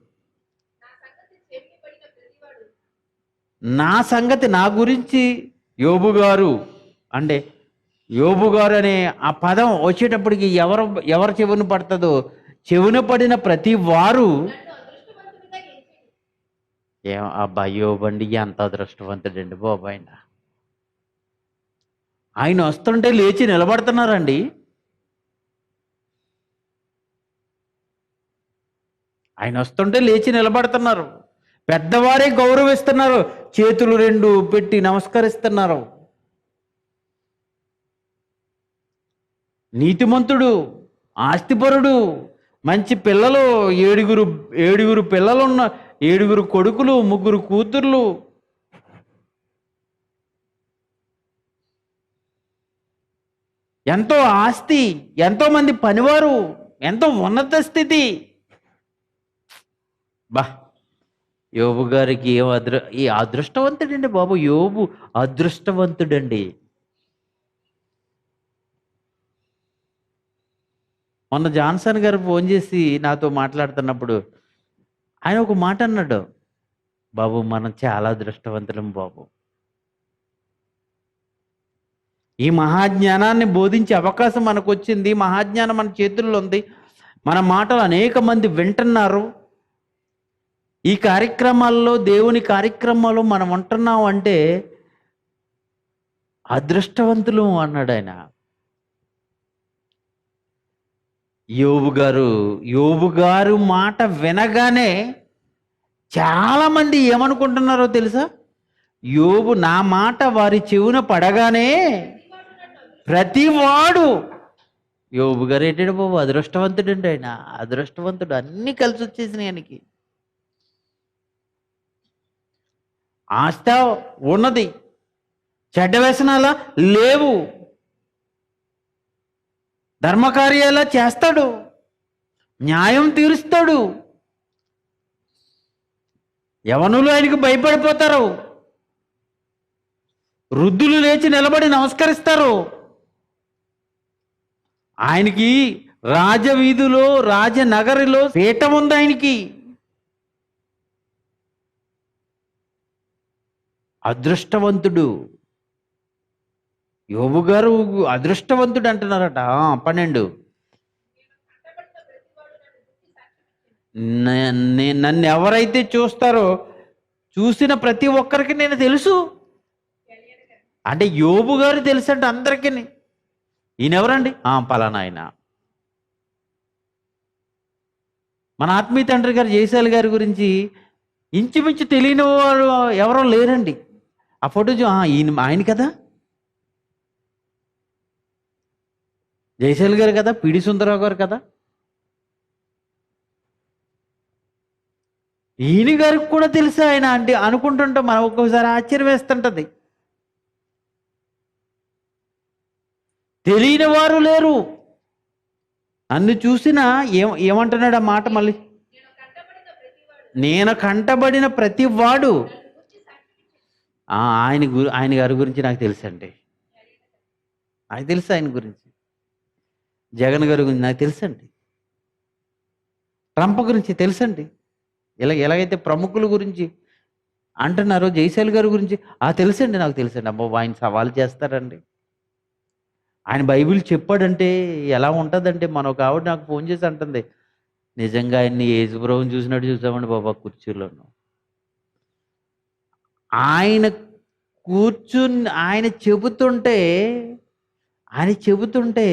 నా సంగతి, నా గురించి యోబు గారు అంటే యోబు గారు అనే ఆ పదం వచ్చేటప్పటికి ఎవరు చెవున పడుతుందో, చెవున పడిన ప్రతి వారు అబ్బా యోబండి ఎంత అదృష్టవంతుడండి బాబు, ఆయన వస్తుంటే లేచి నిలబడుతున్నారండి. ఆయన వస్తుంటే లేచి నిలబడుతున్నారు. పెద్దవారే గౌరవిస్తున్నారు, చేతులు 2 పెట్టి నమస్కరిస్తున్నారు. నీతిమంతుడు, ఆస్తిపరుడు, మంచి పిల్లలు, 7 పిల్లలున్న 7 కొడుకులు, 3 కూతుర్లు. ఎంతో ఆస్తి, ఎంతో మంది పనివారు, ఎంతో ఉన్నత స్థితి. యోబు గారికి ఈ అదృష్టవంతుడండి బాబు. యోబు అదృష్టవంతుడండి. మొన్న జాన్సన్ గారు ఫోన్ చేసి నాతో మాట్లాడుతున్నప్పుడు ఆయన ఒక మాట అన్నాడు, బాబు మనం చాలా అదృష్టవంతులం బాబు, ఈ మహాజ్ఞానాన్ని బోధించే అవకాశం మనకు వచ్చింది, మహాజ్ఞానం మన చేతుల్లో ఉంది, మన మాటలు అనేక మంది వింటున్నారు, ఈ కార్యక్రమాల్లో దేవుని కార్యక్రమాల్లో మనం ఉంటున్నాం అంటే అదృష్టవంతులు అన్నాడు ఆయన. యోబు గారు మాట వినగానే చాలామంది ఏమనుకుంటున్నారో తెలుసా? యోబు నా మాట వారి చెవున పడగానే ప్రతివాడు యోబు గారు ఏంటంటే బాబు అదృష్టవంతుడు అండి, ఆయన అదృష్టవంతుడు, అన్నీ కలిసి వచ్చేసినాయి ఆయనకి. ఆస్త ఉన్నది, చెడ్డ వ్యసనాల లేవు, ధర్మకార్యాల చేస్తాడు, న్యాయం తీరుస్తాడు, యవనులు ఆయనకు భయపడిపోతారు, వృద్ధులు లేచి నిలబడి నమస్కరిస్తారు, ఆయనకి రాజవీధిలో రాజనగరిలో పీఠం ఉంది ఆయనకి. అదృష్టవంతుడు యోబు గారు, అదృష్టవంతుడు అంటున్నారట. 12 నన్ను ఎవరైతే చూస్తారో చూసిన ప్రతి ఒక్కరికి నేను తెలుసు. అంటే యోబు గారు తెలుసు అంటే అందరికీ. ఈయన ఎవరండి? పలానా ఆయన. మన ఆత్మీయ తండ్రి గారు జయశాలి గారి గురించి ఇంచుమించు తెలియని వారు ఎవరో లేరండి. ఆ ఫోటో ఈయన ఆయన కదా, జయశాలి గారు కదా, పిడి సుందరరావు గారు కదా. ఈయన గారికి కూడా తెలుసు ఆయన అంటే అనుకుంటుంటాం మనం, ఒక్కోసారి ఆశ్చర్యం వేస్తుంటది. తెలియని వారు లేరు. నన్ను చూసినా ఏమంటున్నాడు ఆ మాట మళ్ళీ? నేను కంటబడిన ప్రతి వాడు. ఆయన గారి గురించి నాకు తెలుసండి, నాకు తెలుసు ఆయన గురించి. జగన్ గారి గురించి నాకు తెలుసండి, ట్రంప్ గురించి తెలుసండి. ఎలాగైతే ప్రముఖుల గురించి అంటున్నారో జయశాలి గారి గురించి తెలుసండి, నాకు తెలుసండి. అబ్బో ఆయన సవాల్ చేస్తారండి. ఆయన బైబిల్ చెప్పాడంటే ఎలా ఉంటుందంటే, మన ఒక ఆవిడ నాకు ఫోన్ చేసి అంటుంది, నిజంగా ఆయన్ని యేసుప్రభుని చూసినట్టు చూసామండి బాబా కుర్చీలోను. ఆయన కూర్చుని ఆయన చెబుతుంటే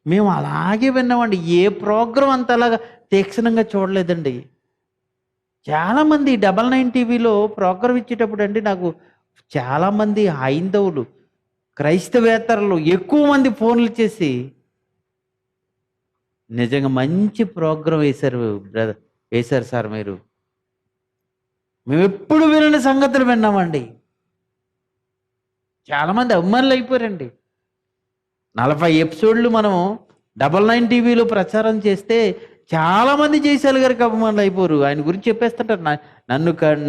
మేము అలాగే విన్నామండి. ఏ ప్రోగ్రాం అంతలాగా తీక్షణంగా చూడలేదండి. చాలామంది 99 టీవీలో ప్రోగ్రాం ఇచ్చేటప్పుడు అండి నాకు చాలామంది హైందవులు, క్రైస్తవేతరులు ఎక్కువ మంది ఫోన్లు చేసి నిజంగా మంచి ప్రోగ్రాం వేశారు సార్ మీరు, మేము ఎప్పుడు వినని సంగతులు విన్నామండి. చాలామంది అభిమానులు అయిపోయారండి. 40 ఎపిసోడ్లు మనం 99 టీవీలో ప్రచారం చేస్తే చాలామంది జయశాలి గారికి అభిమానులు అయిపోరు. ఆయన గురించి చెప్పేస్తుంటారు,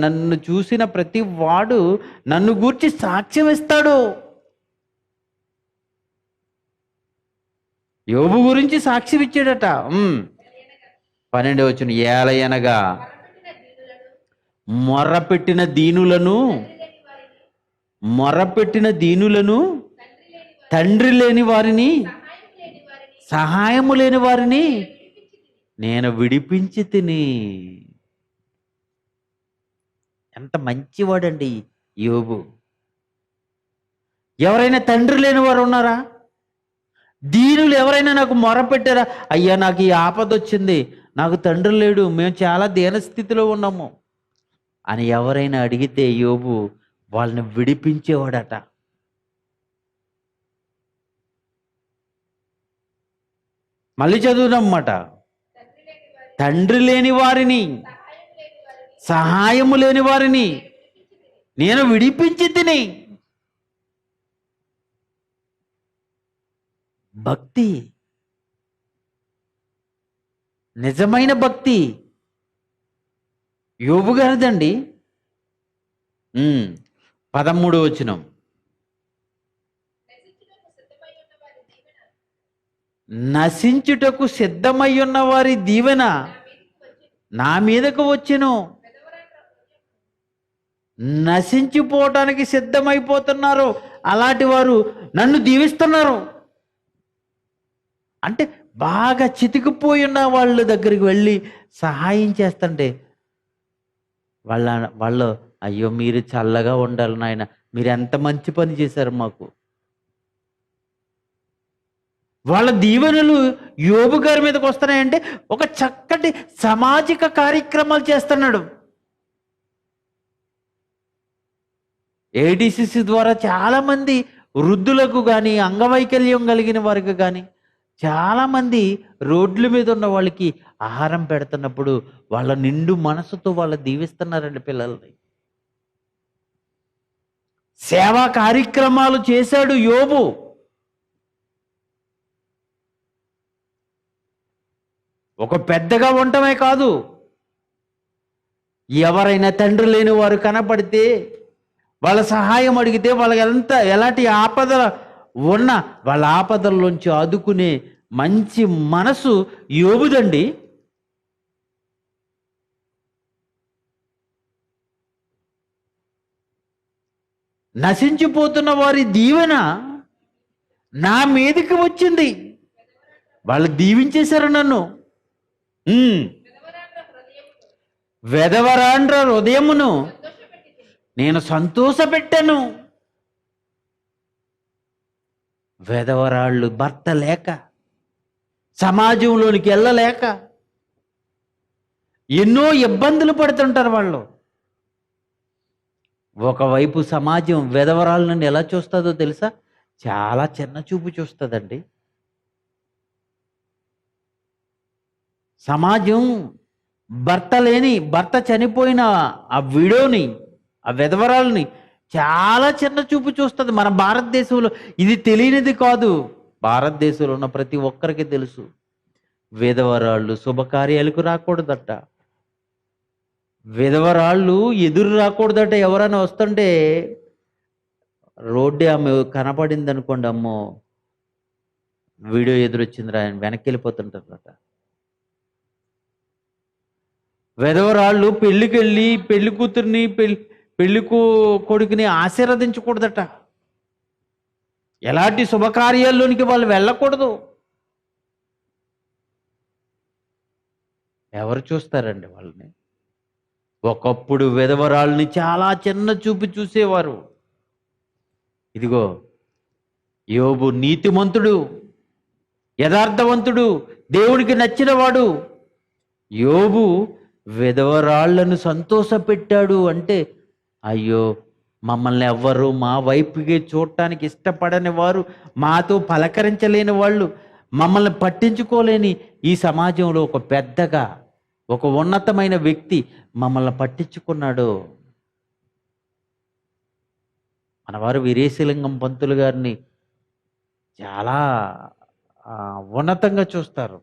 నన్ను చూసిన ప్రతి వాడు నన్ను గూర్చి సాక్ష్యం ఇస్తాడు. యోబు గురించి సాక్ష్యం ఇచ్చాడట. 12 వచనం, ఏలయనగా మొర్రపెట్టిన దీనులను తండ్రి లేని వారిని, సహాయము లేని వారిని నేను విడిపించి తిని. ఎంత మంచివాడండి యోబు. ఎవరైనా తండ్రి లేని వారు ఉన్నారా? దీనులు ఎవరైనా నాకు మొరపెట్టారా? అయ్యా నాకు ఈ ఆపద వచ్చింది, నాకు తండ్రి లేడు, మేము చాలా దీనస్థితిలో ఉన్నాము అని ఎవరైనా అడిగితే యోబు వాళ్ళని విడిపించేవాడట. మళ్ళీ చదువునమాట, తండ్రి లేని వారిని, సహాయము లేని వారిని నేను విడిపించి తిని. భక్తి, నిజమైన భక్తి యోబు గారిదండి. 13 వచనం, నశించుటకు సిద్ధమై ఉన్న వారి దీవెన నా మీదకు వచ్చెను. నశించిపోవటానికి సిద్ధమైపోతున్నారు. అలాంటి వారు నన్ను దీవిస్తున్నారు. అంటే బాగా చితికిపోయి ఉన్న వాళ్ళ దగ్గరికి వెళ్ళి సహాయం చేస్తుంటే వాళ్ళు అయ్యో మీరు చల్లగా ఉండాలి నాయన, మీరు ఎంత మంచి పని చేశారు మాకు. వాళ్ళ దీవెనలు యోబు గారి మీదకి వస్తున్నాయంటే ఒక చక్కటి సామాజిక కార్యక్రమాలు చేస్తున్నాడు. ఏడిసిసి ద్వారా చాలామంది వృద్ధులకు కానీ అంగవైకల్యం కలిగిన వారికి కానీ చాలామంది రోడ్ల మీద ఉన్న వాళ్ళకి ఆహారం పెడుతున్నప్పుడు వాళ్ళ నిండు మనసుతో వాళ్ళు దీవిస్తున్నారండి పిల్లల్ని. సేవా కార్యక్రమాలు చేశాడు యోబు. ఒక పెద్దగా ఉండటమే కాదు, ఎవరైనా తండ్రి లేని వారు కనపడితే వాళ్ళ సహాయం అడిగితే వాళ్ళకి ఎలాంటి ఆపద ఉన్న వాళ్ళ ఆపదల్లోంచి ఆదుకునే మంచి మనసు యోబుదండి. నశించిపోతున్న వారి దీవెన నా మీదకి వచ్చింది. వాళ్ళు దీవించేశారు నన్ను. వెదవరాండ్ర హృదయమును నేను సంతోషపెట్టాను. వెదవరాళ్ళు భర్త లేక, సమాజంలోనికి వెళ్ళలేక ఎన్నో ఇబ్బందులు పడుతుంటారు వాళ్ళు. ఒకవైపు సమాజం వెధవరాళ్ళని ఎలా చూస్తుందో తెలుసా? చాలా చిన్న చూపు చూస్తుందండి. సమాజం భర్త చనిపోయిన ఆ విడోని, ఆ వెధవరాలని చాలా చిన్న చూపు చూస్తుంది. మన భారతదేశంలో ఇది తెలియనిది కాదు. భారతదేశంలో ఉన్న ప్రతి ఒక్కరికి తెలుసు, విధవరాళ్ళు శుభకార్యాలకు రాకూడదట, విధవరాళ్ళు ఎదురు రాకూడదట. ఎవరైనా వస్తుంటే రోడ్డు ఆమె కనపడింది అనుకోండి, అమ్మో వీడియో ఎదురొచ్చిందిరా ఆయన వెనక్కి వెళ్ళిపోతుంటారట. విధవరాళ్ళు పెళ్ళికి వెళ్ళి పెళ్లి కూతుర్ని పెళ్లి కొడుకుని ఆశీర్వదించకూడదట. ఎలాంటి శుభకార్యాల్లోనికి వాళ్ళు వెళ్ళకూడదు. ఎవరు చూస్తారండి వాళ్ళని? ఒకప్పుడు విధవరాళ్ళని చాలా చిన్న చూపు చూసేవారు. ఇదిగో యోబు నీతిమంతుడు, యథార్థవంతుడు, దేవుడికి నచ్చినవాడు. యోబు విధవరాళ్లను సంతోషపెట్టాడు అంటే, అయ్యో మమ్మల్ని ఎవ్వరు మా వైపుకి చూడటానికి ఇష్టపడని వారు, మాతో పలకరించలేని వాళ్ళు, మమ్మల్ని పట్టించుకోలేని ఈ సమాజంలో ఒక పెద్దగా, ఒక ఉన్నతమైన వ్యక్తి మమ్మల్ని పట్టించుకున్నాడు. మనవారు వీరేశలింగం పంతులు గారిని చాలా ఉన్నతంగా చూస్తారు.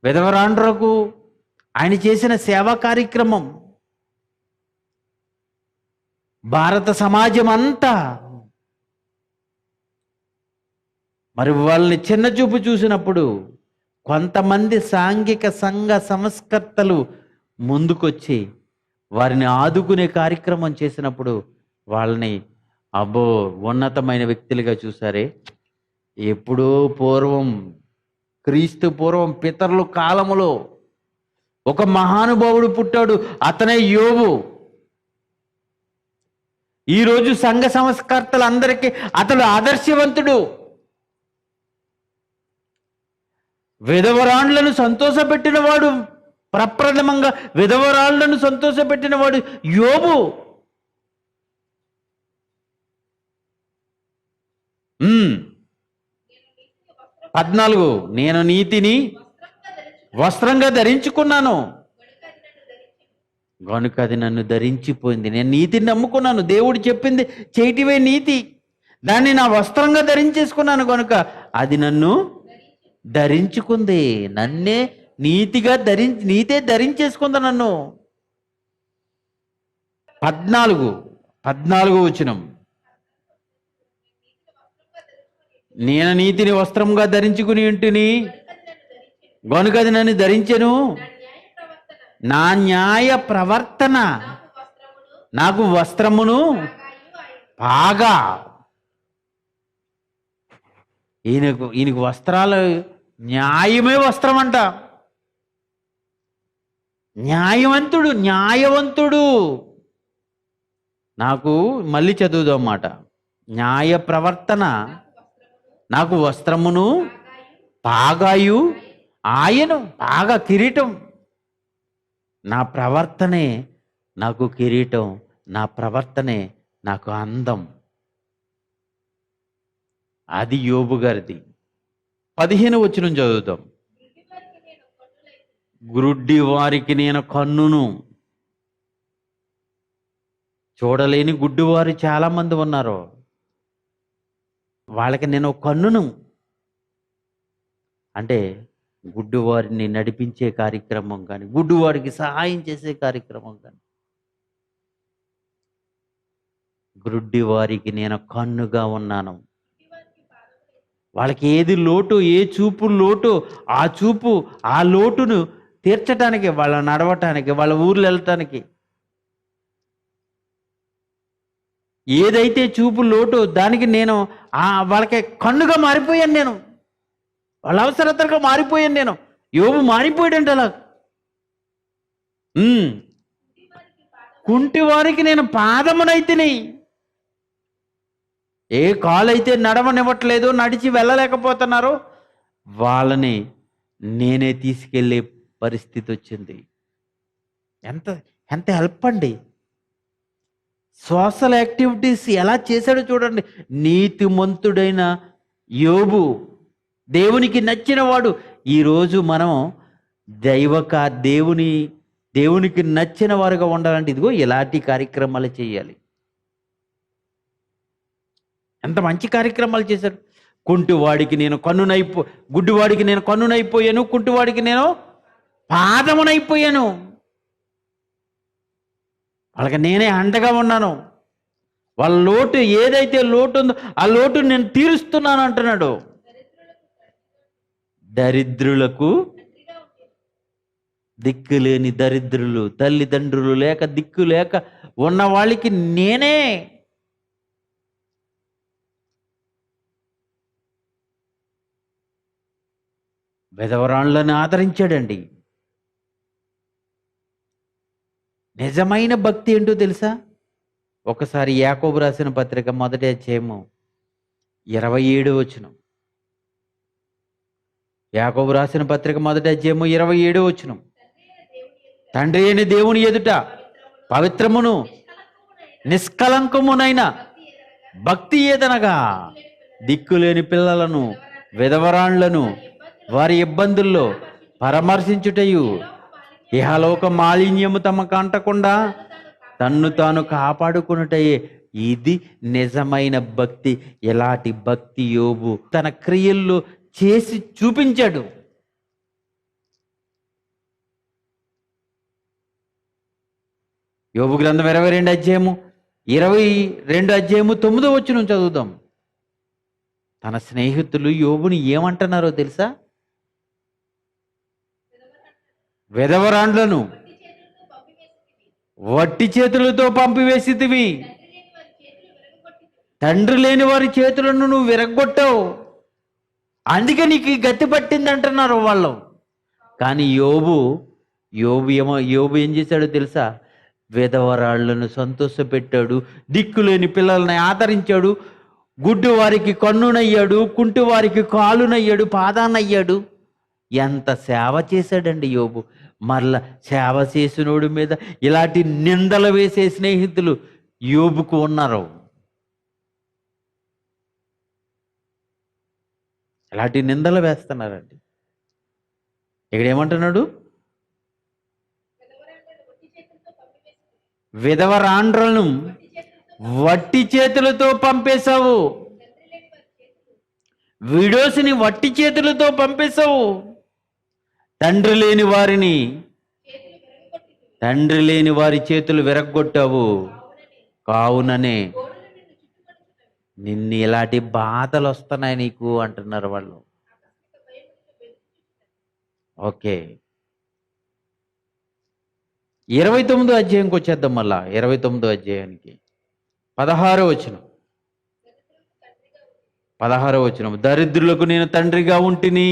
విధవరాండ్రకు ఆయన చేసిన సేవా కార్యక్రమం భారత సమాజం అంతా మరి వాళ్ళని చిన్న చూపు చూసినప్పుడు కొంతమంది సాంఘిక సంఘ సంస్కర్తలు ముందుకొచ్చి వారిని ఆదుకునే కార్యక్రమం చేసినప్పుడు వాళ్ళని అబ్బో ఉన్నతమైన వ్యక్తులుగా చూసారే. ఎప్పుడో పూర్వం, క్రీస్తు పూర్వం పితరుల కాలములో ఒక మహానుభావుడు పుట్టాడు, అతనే యోబు. ఈరోజు సంఘ సంస్కర్తలందరికీ అతడు ఆదర్శవంతుడు. విధవరాండ్లను సంతోషపెట్టినవాడు, ప్రప్రథమంగా విధవరాళ్లను సంతోషపెట్టినవాడు యోబు. 14 నేను నీతిని వస్త్రంగా ధరించుకున్నాను గనుక అది నన్ను ధరించిపోయింది. నేను నీతిని నమ్ముకున్నాను, దేవుడు చెప్పింది చేయటివే నీతి, దాన్ని నా వస్త్రంగా ధరించేసుకున్నాను కనుక అది నన్ను ధరించుకుంది. నన్నే నీతిగా నీతే ధరించేసుకుంది నన్ను. 14 వచనం, నేను నీతిని వస్త్రంగా ధరించుకుని ఉంటిని, గనుక అది నన్ను ధరించెను. గనుక అది నన్ను ధరించెను. నా న్యాయ ప్రవర్తన నా న్యాయ ప్రవర్తన నాకు వస్త్రమును పాగాయు ఆయన. పాగా. ఈయనకు వస్త్రాలు న్యాయమే వస్త్రం అంట. న్యాయవంతుడు, న్యాయవంతుడు. నాకు మళ్ళీ చదువుదాం మాట. న్యాయ ప్రవర్తన నాకు వస్త్రమును పాగాయు ఆయను. పాగా కిరీటం. నా ప్రవర్తనే నాకు కిరీటం, నా ప్రవర్తనే నాకు అందం. అది యోబు గారిది. 15 వచనం చదువుతాం. గుడ్డి వారికి నేను కన్నును. గుడ్డి వారికి నేను కన్నును. చూడలేని గుడ్డివారు చాలా మంది ఉన్నారు. వాళ్ళకి నేను ఒక కన్నును. అంటే గుడ్డివారిని నడిపించే కార్యక్రమం కానీ, గుడ్డివారికి సహాయం చేసే కార్యక్రమం కానీ. గుడ్డివారికి నేను కన్నుగా ఉన్నాను. వాళ్ళకి ఏది లోటు, ఏ చూపు లోటు, ఆ చూపు, ఆ లోటును తీర్చడానికి, వాళ్ళ నడవటానికి, వాళ్ళ ఊర్లు వెళ్ళటానికి, ఏదైతే చూపు లోటు దానికి నేను వాళ్ళకి కన్నుగా మారిపోయాను. నేను వాళ్ళ అవసరతగా మారిపోయాను. నేను యోబు మారిపోయాడంట అలా. కుంటి వారికి నేను పాదమునైతిని. ఏ కాలైతే నడవనివ్వట్లేదో, నడిచి వెళ్ళలేకపోతున్నారో వాళ్ళని నేనే తీసుకెళ్ళే పరిస్థితి వచ్చింది. ఎంత ఎంత హెల్ప్ అండి. సోషల్ యాక్టివిటీస్ ఎలా చేశాడో చూడండి. నీతిమంతుడైన యోబు, దేవునికి నచ్చిన వాడు. ఈరోజు మనం దేవునికి నచ్చిన వారుగా ఉండాలంటే ఇదిగో ఇలాంటి కార్యక్రమాలు చేయాలి. ఎంత మంచి కార్యక్రమాలు చేశారు. కుంటివాడికి నేను గుడ్డివాడికి నేను కన్నునైపోయాను, కుంటివాడికి నేను పాదమునైపోయాను. వాళ్ళకి నేనే అండగా ఉన్నాను. వాళ్ళ లోటు, ఏదైతే లోటు ఉందో ఆ లోటు నేను తీరుస్తున్నాను అంటున్నాడు. దరిద్రులకు దిక్కులేని దరిద్రులు, తల్లిదండ్రులు లేక దిక్కు లేక ఉన్న వాళ్ళకి నేనే. విధవరాళ్ళని ఆదరించాడండి. నిజమైన భక్తి ఏంటో తెలుసా? ఒకసారి యాకోబు రాసిన పత్రిక 1వ అధ్యాయము 27వ వచనం. యాకోబు రాసిన పత్రిక 1వ అధ్యాయము 27వ వచనం. తండ్రి అయిన దేవుని ఎదుట పవిత్రమును నిష్కలంకమునైన భక్తి ఏదనగా దిక్కులేని పిల్లలను, విధవరాళ్లను వారి ఇబ్బందుల్లో పరామర్శించుటయు, ఇహలోక మాలిన్యము తమకు అంటకుండా తన్ను తాను కాపాడుకునుటయే ఇది నిజమైన భక్తి. ఎలాంటి భక్తి యోబు తన క్రియల్లో చేసి చూపించాడు. యోబు గ్రంథం 22 అధ్యాయము 9వ వచనం చదువుదాం. తన స్నేహితులు యోబుని ఏమంటున్నారో తెలుసా? విధవరాండ్లను వట్టి చేతులతో పంపివేసితివి, తండ్రి లేని వారి చేతులను నువ్వు విరగొట్టావు, అందుకే నీకు ఈ గతి పట్టింది అంటున్నారు వాళ్ళు. కానీ యోబు ఏం చేశాడో తెలుసా? విధవరాళ్లను సంతోషపెట్టాడు, దిక్కులేని పిల్లల్ని ఆదరించాడు, గుడ్డి వారికి కన్నునయ్యాడు, కుంటి వారికి కాలునయ్యాడు, పాదానయ్యాడు. ఎంత సేవ చేశాడండి యోబు. మరలా సేవ చేసినోడి మీద ఇలాంటి నిందలు వేసే స్నేహితులు యోబుకు ఉన్నారు. ఇలాంటి నిందలు వేస్తున్నారండి. ఇక్కడ ఏమంటున్నాడు? విధవరాండ్రలను వట్టి చేతులతో పంపేశావు, విడోసిని వట్టి చేతులతో పంపేశావు, తండ్రి లేని వారి చేతులు విరగ్గొట్టావు. కావుననే నిన్ను ఇలాంటి బాధలు వస్తున్నాయి నీకు అంటున్నారు వాళ్ళు. ఓకే, 29వ అధ్యాయంకి వచ్చేద్దాం. మళ్ళా 29వ అధ్యాయానికి 16వ వచనం. 16వ వచనం, దరిద్రులకు నేను తండ్రిగా ఉంటిని,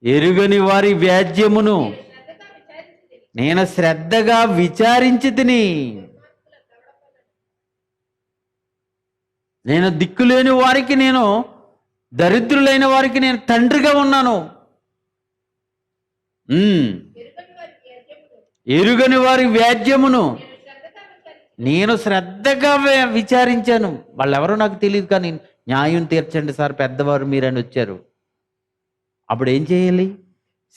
ఎరుగని వారి వ్యాజ్యమును నేను శ్రద్ధగా విచారించి తిని. నేను దిక్కులేని వారికి, నేను దరిద్రులైన వారికి నేను తండ్రిగా ఉన్నాను. ఎరుగని వారి వ్యాజ్యమును నేను శ్రద్ధగా విచారించాను. వాళ్ళెవరో నాకు తెలియదు, కానీ న్యాయం తీర్చండి సార్ పెద్దవారు మీరని వచ్చారు. అప్పుడు ఏం చేయాలి?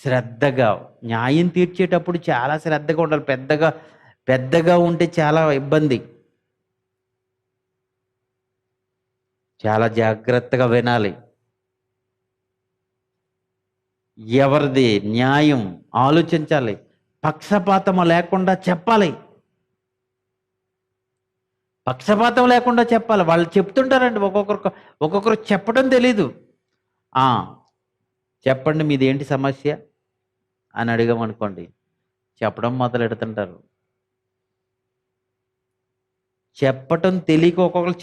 శ్రద్ధగా న్యాయం తీర్చేటప్పుడు చాలా శ్రద్ధగా ఉండాలి. పెద్దగా ఉంటే చాలా ఇబ్బంది. చాలా జాగ్రత్తగా వినాలి. ఎవరిది న్యాయం ఆలోచించాలి. పక్షపాతం లేకుండా చెప్పాలి. పక్షపాతం లేకుండా చెప్పాలి. వాళ్ళు చెప్తుంటారండి, ఒక్కొక్కరు చెప్పడం తెలీదు. చెప్పండి మీది ఏంటి సమస్య అని అడిగామనుకోండి, చెప్పడం మొదలెడుతుంటారు. చెప్పటం తెలియక ఒక్కొక్కరు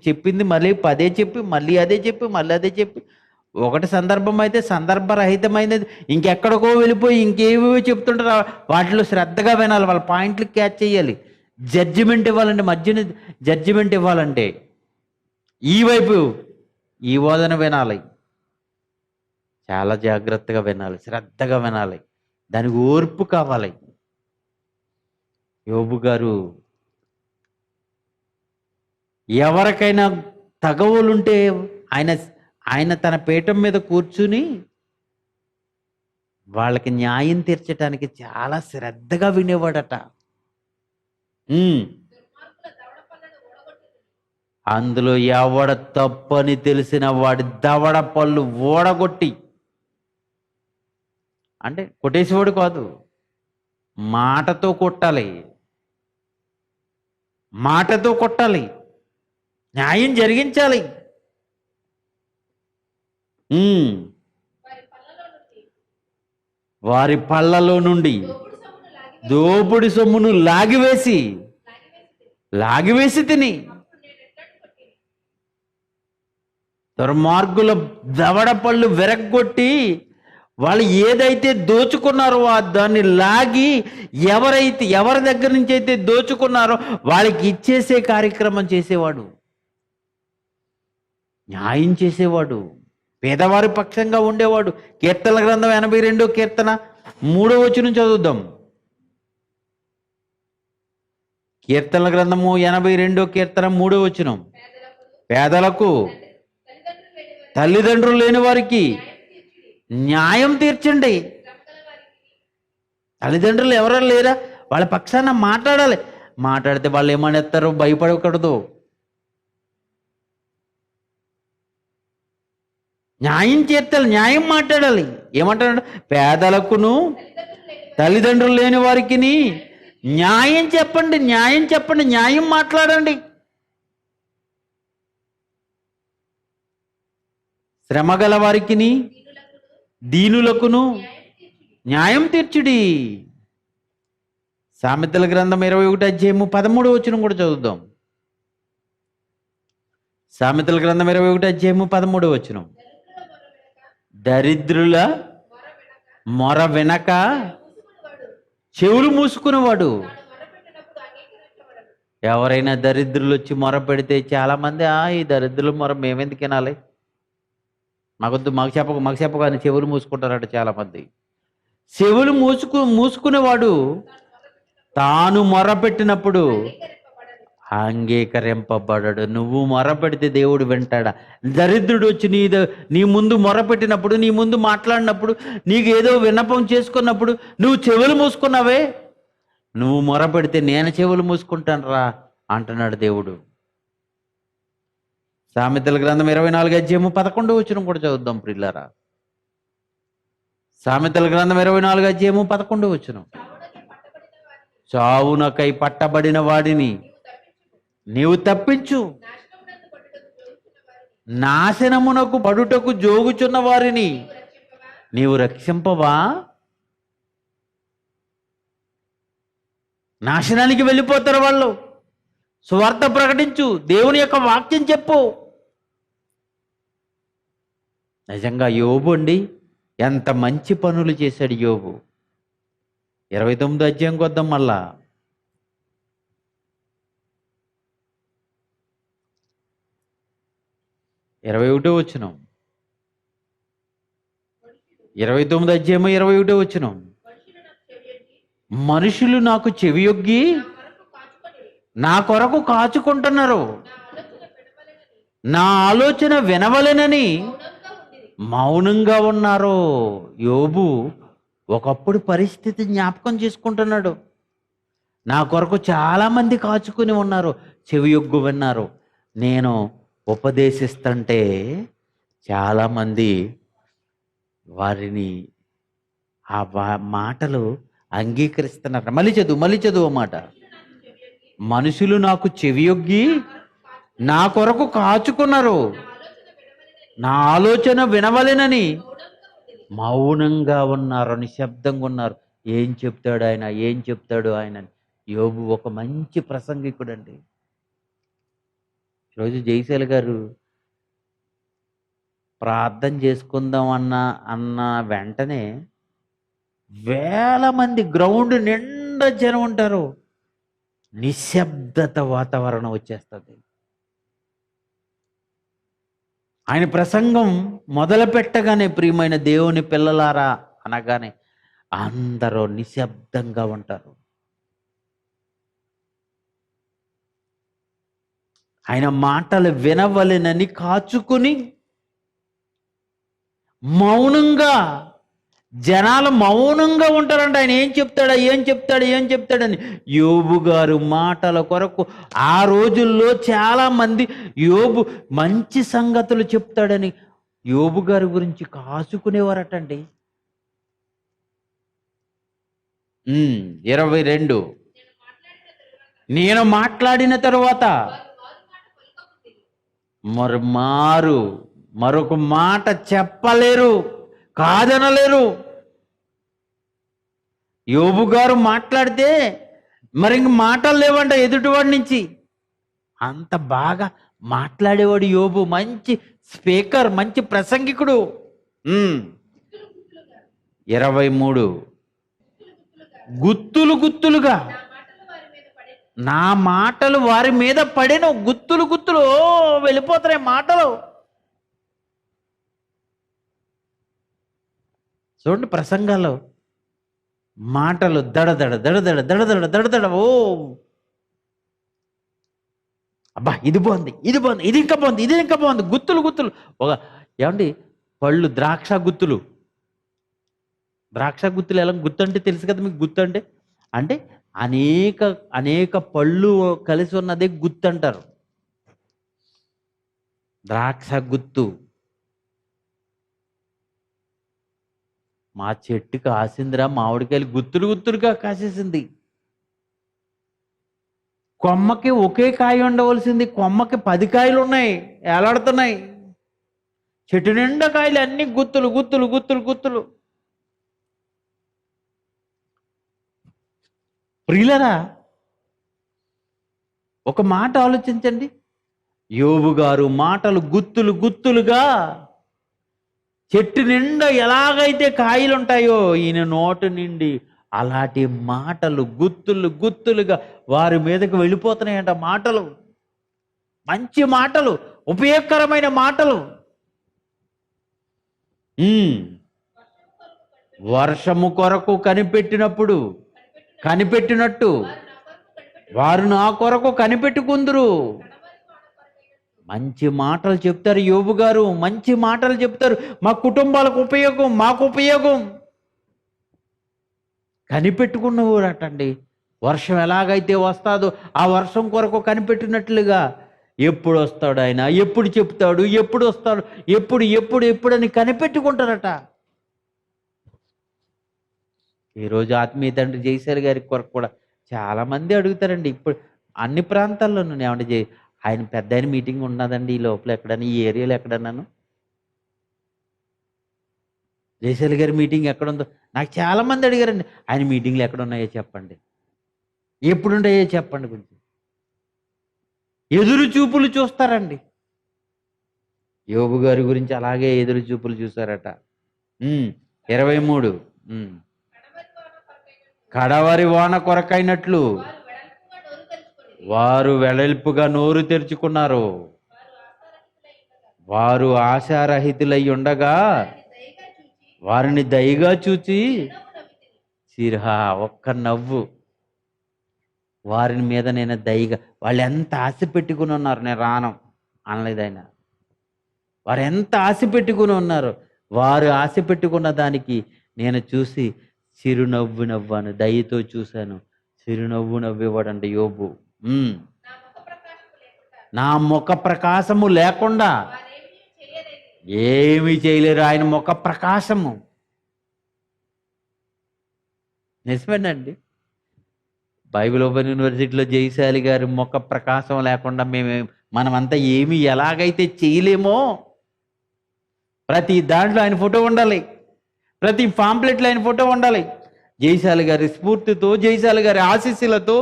చెప్పింది మళ్ళీ పదే చెప్పి మళ్ళీ అదే చెప్పి ఒకటి సందర్భం అయితే సందర్భరహితమైనది ఇంకెక్కడికో వెళ్ళిపోయి ఇంకేవో చెప్తుంటారు. వాటిలో శ్రద్ధగా వినాలి. వాళ్ళ పాయింట్లు క్యాచ్ చేయాలి. జడ్జిమెంట్ ఇవ్వాలంటే మధ్యన జడ్జిమెంట్ ఇవ్వాలంటే ఈ వైపు ఈ వాదన వినాలి. చాలా జాగ్రత్తగా వినాలి, శ్రద్ధగా వినాలి. దానికి ఓర్పు కావాలి. యోబు గారు ఎవరికైనా తగవులుంటే ఆయన తన పీఠం మీద కూర్చుని వాళ్ళకి న్యాయం తీర్చడానికి చాలా శ్రద్ధగా వినేవాడట. అందులో ఎవడ తప్పని తెలిసిన వాడి దవడ పళ్ళు ఓడగొట్టి, అంటే కొట్టేసేవాడు కాదు, మాటతో కొట్టాలి. న్యాయం జరిగించాలి. వారి పళ్ళలో నుండి దోపుడి సొమ్మును లాగివేసి తిని, దుర్మార్గుల దవడ పళ్ళు విరగ్గొట్టి వాళ్ళు ఏదైతే దోచుకున్నారో దాన్ని లాగి ఎవరి దగ్గర నుంచి అయితే దోచుకున్నారో వాళ్ళకి ఇచ్చేసే కార్యక్రమం చేసేవాడు. న్యాయం చేసేవాడు. పేదవారి పక్షంగా ఉండేవాడు. కీర్తనల గ్రంథం 82 కీర్తన 3వ వచనం చదువుదాం. కీర్తనల గ్రంథము 82 కీర్తన 3వ వచనం. పేదలకు తల్లిదండ్రులు లేని వారికి న్యాయం తీర్చండి. తల్లిదండ్రులు ఎవరైనా లేరా? వాళ్ళ పక్షాన మాట్లాడితే వాళ్ళు ఏమనేస్తారో భయపడకూడదు. న్యాయం చేర్చాలి, న్యాయం మాట్లాడాలి. ఏమంటాడు? పేదలకును తల్లిదండ్రులు లేని వారికి న్యాయం చెప్పండి, న్యాయం మాట్లాడండి. శ్రమగల వారికి దీనులకును న్యాయం తీర్చుడి. సామెతల గ్రంథం 21 అధ్యాయము 13వ వచనం కూడా చదువుదాం. సామెతల గ్రంథం 21 అధ్యాయము 13వ వచనం. దరిద్రుల మొర వినక చెవులు మూసుకునేవాడు. ఎవరైనా దరిద్రులు వచ్చి మొర పెడితే చాలా మంది ఈ దరిద్రుల మొర మేమెందుకు వినాలి, మాకు చెప్పకు అని చెవులు మూసుకుంటారట చాలా మంది. చెవులు మూసుకునేవాడు తాను మొర పెట్టినప్పుడు అంగీకరింపబడడు. నువ్వు మొరపెడితే దేవుడు వింటాడా? దరిద్రుడు వచ్చి నీ ముందు మొరపెట్టినప్పుడు, నీ ముందు మాట్లాడినప్పుడు, నీకు ఏదో విన్నపం చేసుకున్నప్పుడు నువ్వు చెవులు మూసుకున్నావే, నువ్వు మొరపెడితే నేను చెవులు మూసుకుంటాను రా అంటున్నాడు దేవుడు. సామెతల గ్రంథం 24 అధ్యాయము 11వ వచనం కూడా చదువుదాం ప్రియులారా. సామెతల గ్రంథం 24 అధ్యాయము 11వ వచనం. చావునకై పట్టబడిన వాడిని నీవు తప్పించు, నాశనమునకు పడుటకు జోగుచున్న వారిని నీవు రక్షింపవా? నాశనానికి వెళ్ళిపోతారు వాళ్ళు. సువార్త ప్రకటించు, దేవుని యొక్క వాక్యం చెప్పు. నిజంగా యోబు అండి, ఎంత మంచి పనులు చేశాడు యోబు. 29 అధ్యాయంకి వద్దాం మళ్ళా. 21 వచనం. 29 అధ్యాయము 21 వచనం. మనుషులు నాకు చెవియొగ్గి నా కొరకు కాచుకుంటున్నారు, నా ఆలోచన వినవలెనని మౌనంగా ఉన్నారు. యోబు ఒకప్పుడు పరిస్థితి జ్ఞాపకం చేసుకుంటున్నాడు. నా కొరకు చాలామంది కాచుకుని ఉన్నారు, చెవియొగ్గు విన్నారు. నేను ఉపదేశిస్తుంటే చాలామంది వారిని ఆ మాటలు అంగీకరిస్తున్నారు. మళ్ళీ చదువు మాట. మనుషులు నాకు చెవియొగ్గి నా కొరకు కాచుకున్నారు, నా ఆలోచన వినవలెనని మౌనంగా ఉన్నారు, నిశ్శబ్దంగా ఉన్నారు. ఏం చెప్తాడు ఆయన? యోబు ఒక మంచి ప్రసంగికుడు అండి. ఈరోజు జయశాల గారు ప్రార్థన చేసుకుందాం అన్న వెంటనే వేల మంది, గ్రౌండ్ నిండా జనం ఉంటారు, నిశ్శబ్దత వాతావరణం వచ్చేస్తుంది. ఆయన ప్రసంగం మొదలు పెట్టగానే ప్రియమైన దేవుని పిల్లలారా అనగానే అందరూ నిశ్శబ్దంగా ఉంటారు. ఆయన మాటలు వినవలెనని కాచుకుని మౌనంగా, జనాలు మౌనంగా ఉంటారంట. ఆయన ఏం చెప్తాడని. యోబు గారు మాటల కొరకు ఆ రోజుల్లో చాలా మంది యోబు మంచి సంగతులు చెప్తాడని యోబు గారి గురించి కాచుకునేవారటండి. 22 నేను మాట్లాడిన తరువాత మరొక మాట చెప్పలేరు, కాదనలేరు. యోబు గారు మాట్లాడితే మరి ఇంక మాటలు లేవంట ఎదుటివాడి నుంచి. అంత బాగా మాట్లాడేవాడు యోబు, మంచి స్పీకర్, మంచి ప్రసంగికుడు. 23 గుత్తులుగా నా మాటలు వారి మీద పడెను. గుత్తులు వెళ్ళిపోతున్నాయి మాటలు. చూడండి ప్రసంగాలు, మాటలు దడదడ. ఓ అబ్బా, ఇది బాగుంది, ఇది ఇంకా బాగుంది. గుత్తులు. ఏమండి, పళ్ళు ద్రాక్ష గుత్తులు ఎలా గుత్తు అంటే తెలుసు కదా మీకు. గుత్తు అంటే అనేక పళ్ళు కలిసి ఉన్నదే గుత్తు అంటారు. ద్రాక్ష గుత్తు. మా చెట్టుకి కాసిందిరా మామిడికాయలు, గుత్తులుగా కాసేసింది. కొమ్మకి ఒకే కాయ ఉండవలసింది, కొమ్మకి 10 కాయలు ఉన్నాయి, ఏలాడుతున్నాయి. చెట్టు నిండా కాయలు, అన్ని గుత్తులు. ప్రియులరా, ఒక మాట ఆలోచించండి. యోబు గారు మాటలు గుత్తులుగా, చెట్టు నిండా ఎలాగైతే కాయలు ఉంటాయో ఈయన నోటు నిండి అలాంటి మాటలు గుత్తులుగా వారి మీదకి వెళ్ళిపోతున్నాయంట. మాటలు, మంచి మాటలు, ఉపయోగకరమైన మాటలు. వర్షము కొరకు కనిపెట్టినట్టు వారు నా కొరకు కనిపెట్టుకుందురు. మంచి మాటలు చెప్తారు యోబు గారు, మంచి మాటలు చెప్తారు. మా కుటుంబాలకు ఉపయోగం, మాకు ఉపయోగం. కనిపెట్టుకున్నవారటండి. వర్షం ఎలాగైతే వస్తాదో ఆ వర్షం కొరకు కనిపెట్టినట్లుగా ఎప్పుడు వస్తాడు ఆయన, ఎప్పుడు చెప్తాడు, ఎప్పుడు వస్తాడు, ఎప్పుడని కనిపెట్టుకుంటారట. ఈరోజు ఆత్మీయ తండ్రి జయశాలి గారి కొరకు కూడా చాలా మంది అడుగుతారండి. ఇప్పుడు అన్ని ప్రాంతాల్లోనూ ఏమంటే ఆయన పెద్ద ఆయన మీటింగ్ ఉన్నదండి ఈ లోపల ఎక్కడన్నా, ఈ ఏరియాలో ఎక్కడన్నాను. జయశాలి గారి మీటింగ్ ఎక్కడుందో నాకు చాలామంది అడిగారండి, ఆయన మీటింగ్లు ఎక్కడ ఉన్నాయో చెప్పండి, ఎప్పుడుంటాయో చెప్పండి. కొంచెం ఎదురు చూపులు చూస్తారండి. యోబు గారి గురించి అలాగే ఎదురు చూపులు చూశారట. 23 కడవరి వాన కొరకైనట్లు వారు వెడల్పుగా నోరు తెరుచుకున్నారు. వారు ఆశారహితులై ఉండగా వారిని దయగా చూచి సిర్హా ఒక్క నవ్వు. వారిని మీద నేను దయగా, వాళ్ళు ఎంత ఆశ పెట్టుకుని ఉన్నారు, నేను రాను అనలేదు ఆయన. వారు ఎంత ఆశ పెట్టుకుని ఉన్నారు, వారు ఆశ పెట్టుకున్న దానికి నేను చూసి చిరునవ్వు నవ్వాను, దయతో చూశాను. చిరునవ్వు నవ్వేవాడండి యోబు. నా ముఖ ప్రకాశము లేకుండా ఏమీ చేయలేరు. ఆయన ముఖ ప్రకాశము నిజమేనండి. బైబిల్ ఓపెన్ యూనివర్సిటీలో జయశాలి గారి ముఖ ప్రకాశం లేకుండా మనమంతా ఏమి ఎలాగైతే చేయలేమో, ప్రతి దాంట్లో ఆయన ఫోటో ఉండాలి, ప్రతి పాంప్లెట్లో ఆయన ఫోటో ఉండాలి. జయశాలి గారి స్ఫూర్తితో, జయశాలి గారి ఆశీస్సులతో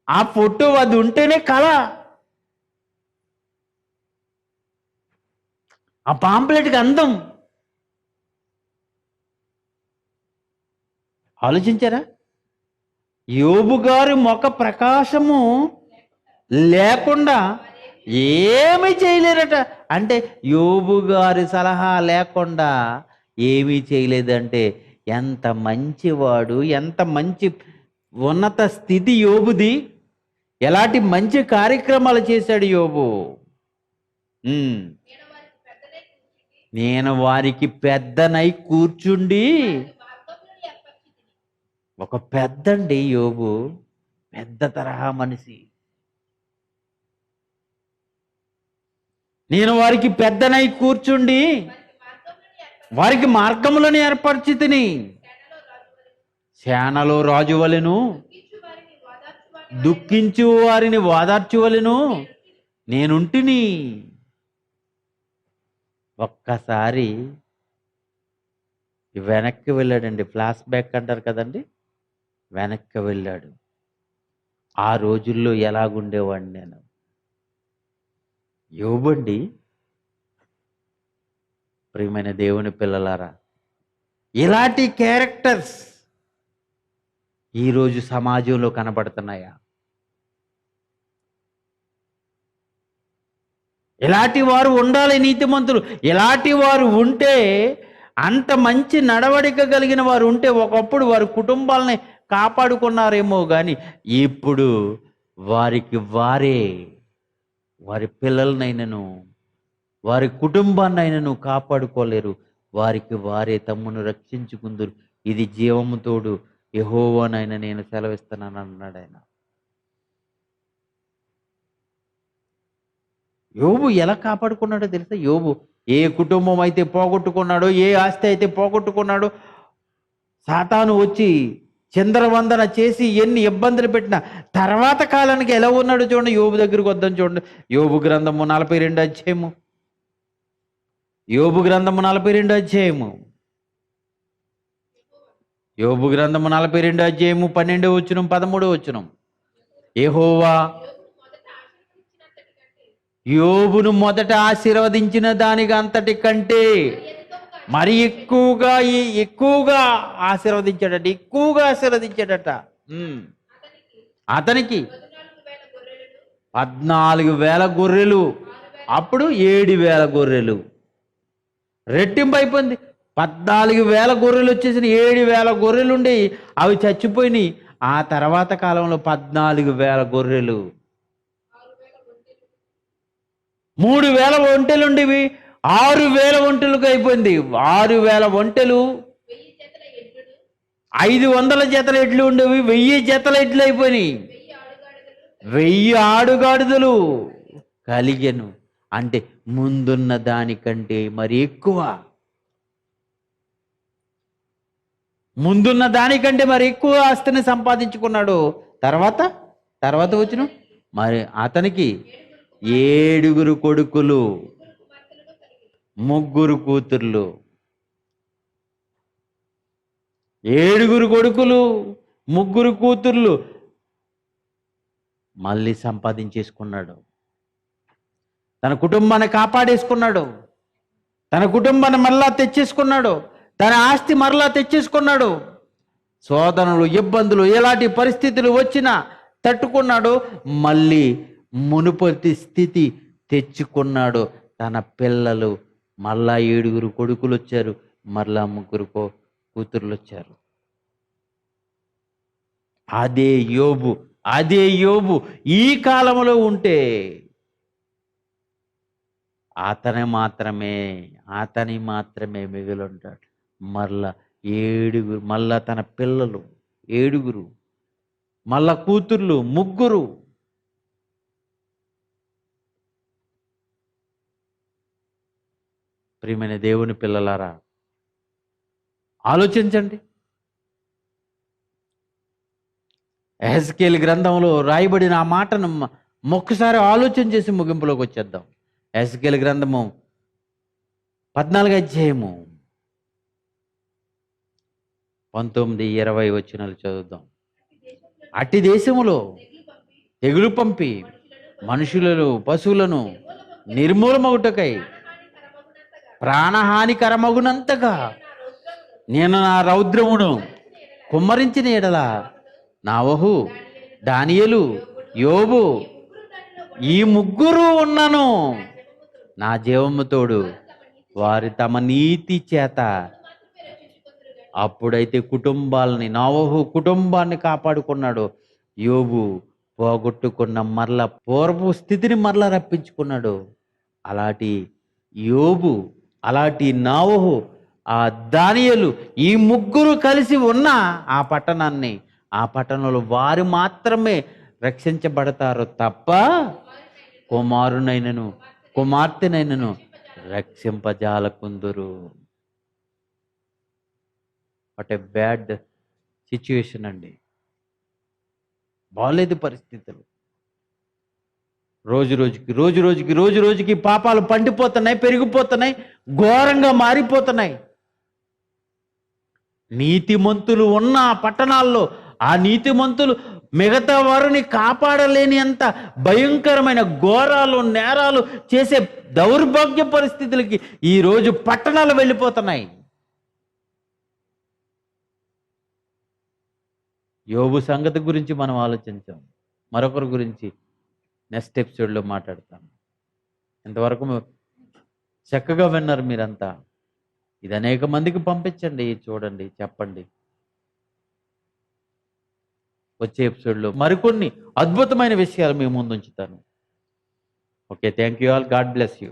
ఆ ఫోటో అది ఉంటేనే కళ. ఆ పాంప్లెట్కి అందం. ఆలోచించారా? యోబు గారి ముఖ ప్రకాశము లేకుండా ఏమీ చేయలేరట. అంటే యోబు గారి సలహా లేకుండా ఏమీ చేయలేదంటే ఎంత మంచివాడు, ఎంత మంచి ఉన్నత స్థితి యోబుది, ఎలాంటి మంచి కార్యక్రమాలు చేశాడు యోబు. నేను వారికి పెద్దనై కూర్చుండి, ఒక పెద్దండి యోబు, పెద్ద తరహా మనిషి. నేను వారికి పెద్దనై కూర్చుండి వారికి మార్గములను ఏర్పరిచితిని, సేనలో రాజువలెను దుఃఖించు వారిని ఓదార్చువలెను నేనుంటిని. ఒక్కసారి వెనక్కి వెళ్ళాడండి. ఫ్లాష్ బ్యాక్ అంటారు కదండి, వెనక్కి వెళ్ళాడు. ఆ రోజుల్లో ఎలాగుండేవాడిని నేను. యోబండి, ప్రియమైన దేవుని పిల్లలారా, ఇలాంటి క్యారెక్టర్స్ ఈరోజు సమాజంలో కనబడుతున్నాయా? ఇలాంటి వారు ఉండాలి, నీతిమంతులు. ఇలాంటి వారు ఉంటే, అంత మంచి నడవడిక కలిగిన వారు ఉంటే, ఒకప్పుడు వారి కుటుంబాలని కాపాడుకున్నారేమో కానీ ఇప్పుడు వారికి వారే, వారి పిల్లలనైనను వారి కుటుంబాన్నైనను కాపాడుకోలేరు. వారికి వారే తమ్మును రక్షించుకుందరు. ఇది జీవము తోడు యెహోవానైనా నేను సెలవిస్తున్నాను అన్నాడు ఆయన. యోబు ఎలా కాపాడుకున్నాడో తెలుసా? యోబు ఏ కుటుంబం అయితే పోగొట్టుకున్నాడో, ఏ ఆస్తి అయితే పోగొట్టుకున్నాడో, సాతాను వచ్చి చంద్రవందన చేసి ఎన్ని ఇబ్బందులు పెట్టినా తర్వాత కాలానికి ఎలా ఉన్నాడో చూడండి. యోబు దగ్గరికి వద్దాం చూడండి. యోబు గ్రంథము 42 అధ్యాయము. యోబు గ్రంథము 42 అధ్యాయము. యోబు గ్రంథము 42 అధ్యాయము 12వ వచనం 13వ వచనం. యెహోవా యోబును మొదట ఆశీర్వదించిన దానికి అంతటి కంటే మరి ఎక్కువగా ఆశీర్వదించాడట. ఎక్కువగా ఆశీర్వదించాడట. అతనికి 14,000 గొర్రెలు, అప్పుడు 7,000 గొర్రెలు. రెట్టింపు అయిపోయింది. 14,000 గొర్రెలు వచ్చేసిన 7,000 గొర్రెలు ఉండి అవి చచ్చిపోయినాయి. ఆ తర్వాత కాలంలో 14,000 గొర్రెలు, 3,000 ఒంటెలు ఉండేవి, 6,000 ఒంటెలకు అయిపోయింది. 6,000 ఒంటెలు, 500 జతల ఎడ్లు ఉండేవి, 1000 జతల ఎడ్లు అయిపోయినాయి. 1000 ఆడుగాడిదలు కలిగెను. అంటే ముందున్న దానికంటే మరి ఎక్కువ. ముందున్న దానికంటే మరి ఎక్కువ ఆస్తిని సంపాదించుకున్నాడు. తర్వాత తర్వాత వచ్చిన మరి అతనికి 7 కొడుకులు, 3 కూతుర్లు. 7 కొడుకులు, 3 కూతుర్లు మళ్ళీ సంపాదించేసుకున్నాడు. తన కుటుంబాన్ని కాపాడేసుకున్నాడు. తన కుటుంబాన్ని మరలా తెచ్చేసుకున్నాడు. తన ఆస్తి మరలా తెచ్చేసుకున్నాడు. శోధనలు, ఇబ్బందులు, ఎలాంటి పరిస్థితులు వచ్చినా తట్టుకున్నాడు. మళ్ళీ మునుపటి స్థితి తెచ్చుకున్నాడు. తన పిల్లలు మళ్ళా 7 కొడుకులు వచ్చారు, మరలా 3 కూతుర్లు వచ్చారు. అదే యోబు ఈ కాలంలో ఉంటే అతని మాత్రమే మిగిలి ఉంటాడు. మళ్ళా 7, మళ్ళా తన పిల్లలు 7, మళ్ళా కూతుర్లు 3. ప్రియమైన దేవుని పిల్లలారా, ఆలోచించండి. యెహెజ్కేలు గ్రంథంలో రాయబడిన ఆ మాటను ఒక్కసారి ఆలోచన చేసి ముగింపులోకి వచ్చేద్దాం. యెహెజ్కేలు గ్రంథము 14వ అధ్యాయము 19-20 వచనాలు చదువుదాం. అట్టి దేశములో తెగులు పంపి మనుషులను, పశువులను నిర్మూలమగుటకై ప్రాణహానికరమగునంతగా నేను నా రౌద్రమును కుమ్మరించిన ఎడల నోవహు, దానియేలు, యోబు ఈ 3 ఉన్నను నా జీవము తోడు వారి తమ నీతి చేత. అప్పుడైతే నోవహు కుటుంబాన్ని కాపాడుకున్నాడు. యోబు పోగొట్టుకున్న మరల పూర్వ స్థితిని మరలా రప్పించుకున్నాడు. అలాంటి యోబు, అలాంటి నోవహు, ఆ దానియేలు ఈ 3 కలిసి ఉన్న ఆ పట్టణంలో వారు మాత్రమే రక్షించబడతారు తప్ప కుమార్తెనైనను రక్షింపజాలకుందురు. వాట్ ఏ బ్యాడ్ సిచ్యువేషన్ అండి. బాలేదు పరిస్థితులు. రోజు రోజుకి పాపాలు పండిపోతున్నాయి, పెరిగిపోతున్నాయి, ఘోరంగా మారిపోతున్నాయి. నీతిమంతులు ఉన్న పట్టణాల్లో ఆ నీతిమంతులు మిగతా వారిని కాపాడలేని అంత భయంకరమైన ఘోరాలు, నేరాలు చేసే దౌర్భాగ్య పరిస్థితులకి ఈరోజు పట్టణాలు వెళ్ళిపోతున్నాయి. యోబు సంగతి గురించి మనం ఆలోచించాం. మరొకరి గురించి నెక్స్ట్ ఎపిసోడ్లో మాట్లాడతాం. ఇంతవరకు చక్కగా విన్నారు మీరంతా. ఇది అనేక మందికి పంపించండి, చూడండి, చెప్పండి. వచ్చే ఎపిసోడ్లో మరికొన్ని అద్భుతమైన విషయాలు మీ ముందు ఉంచుతాను. Okay, thank you all. God bless you.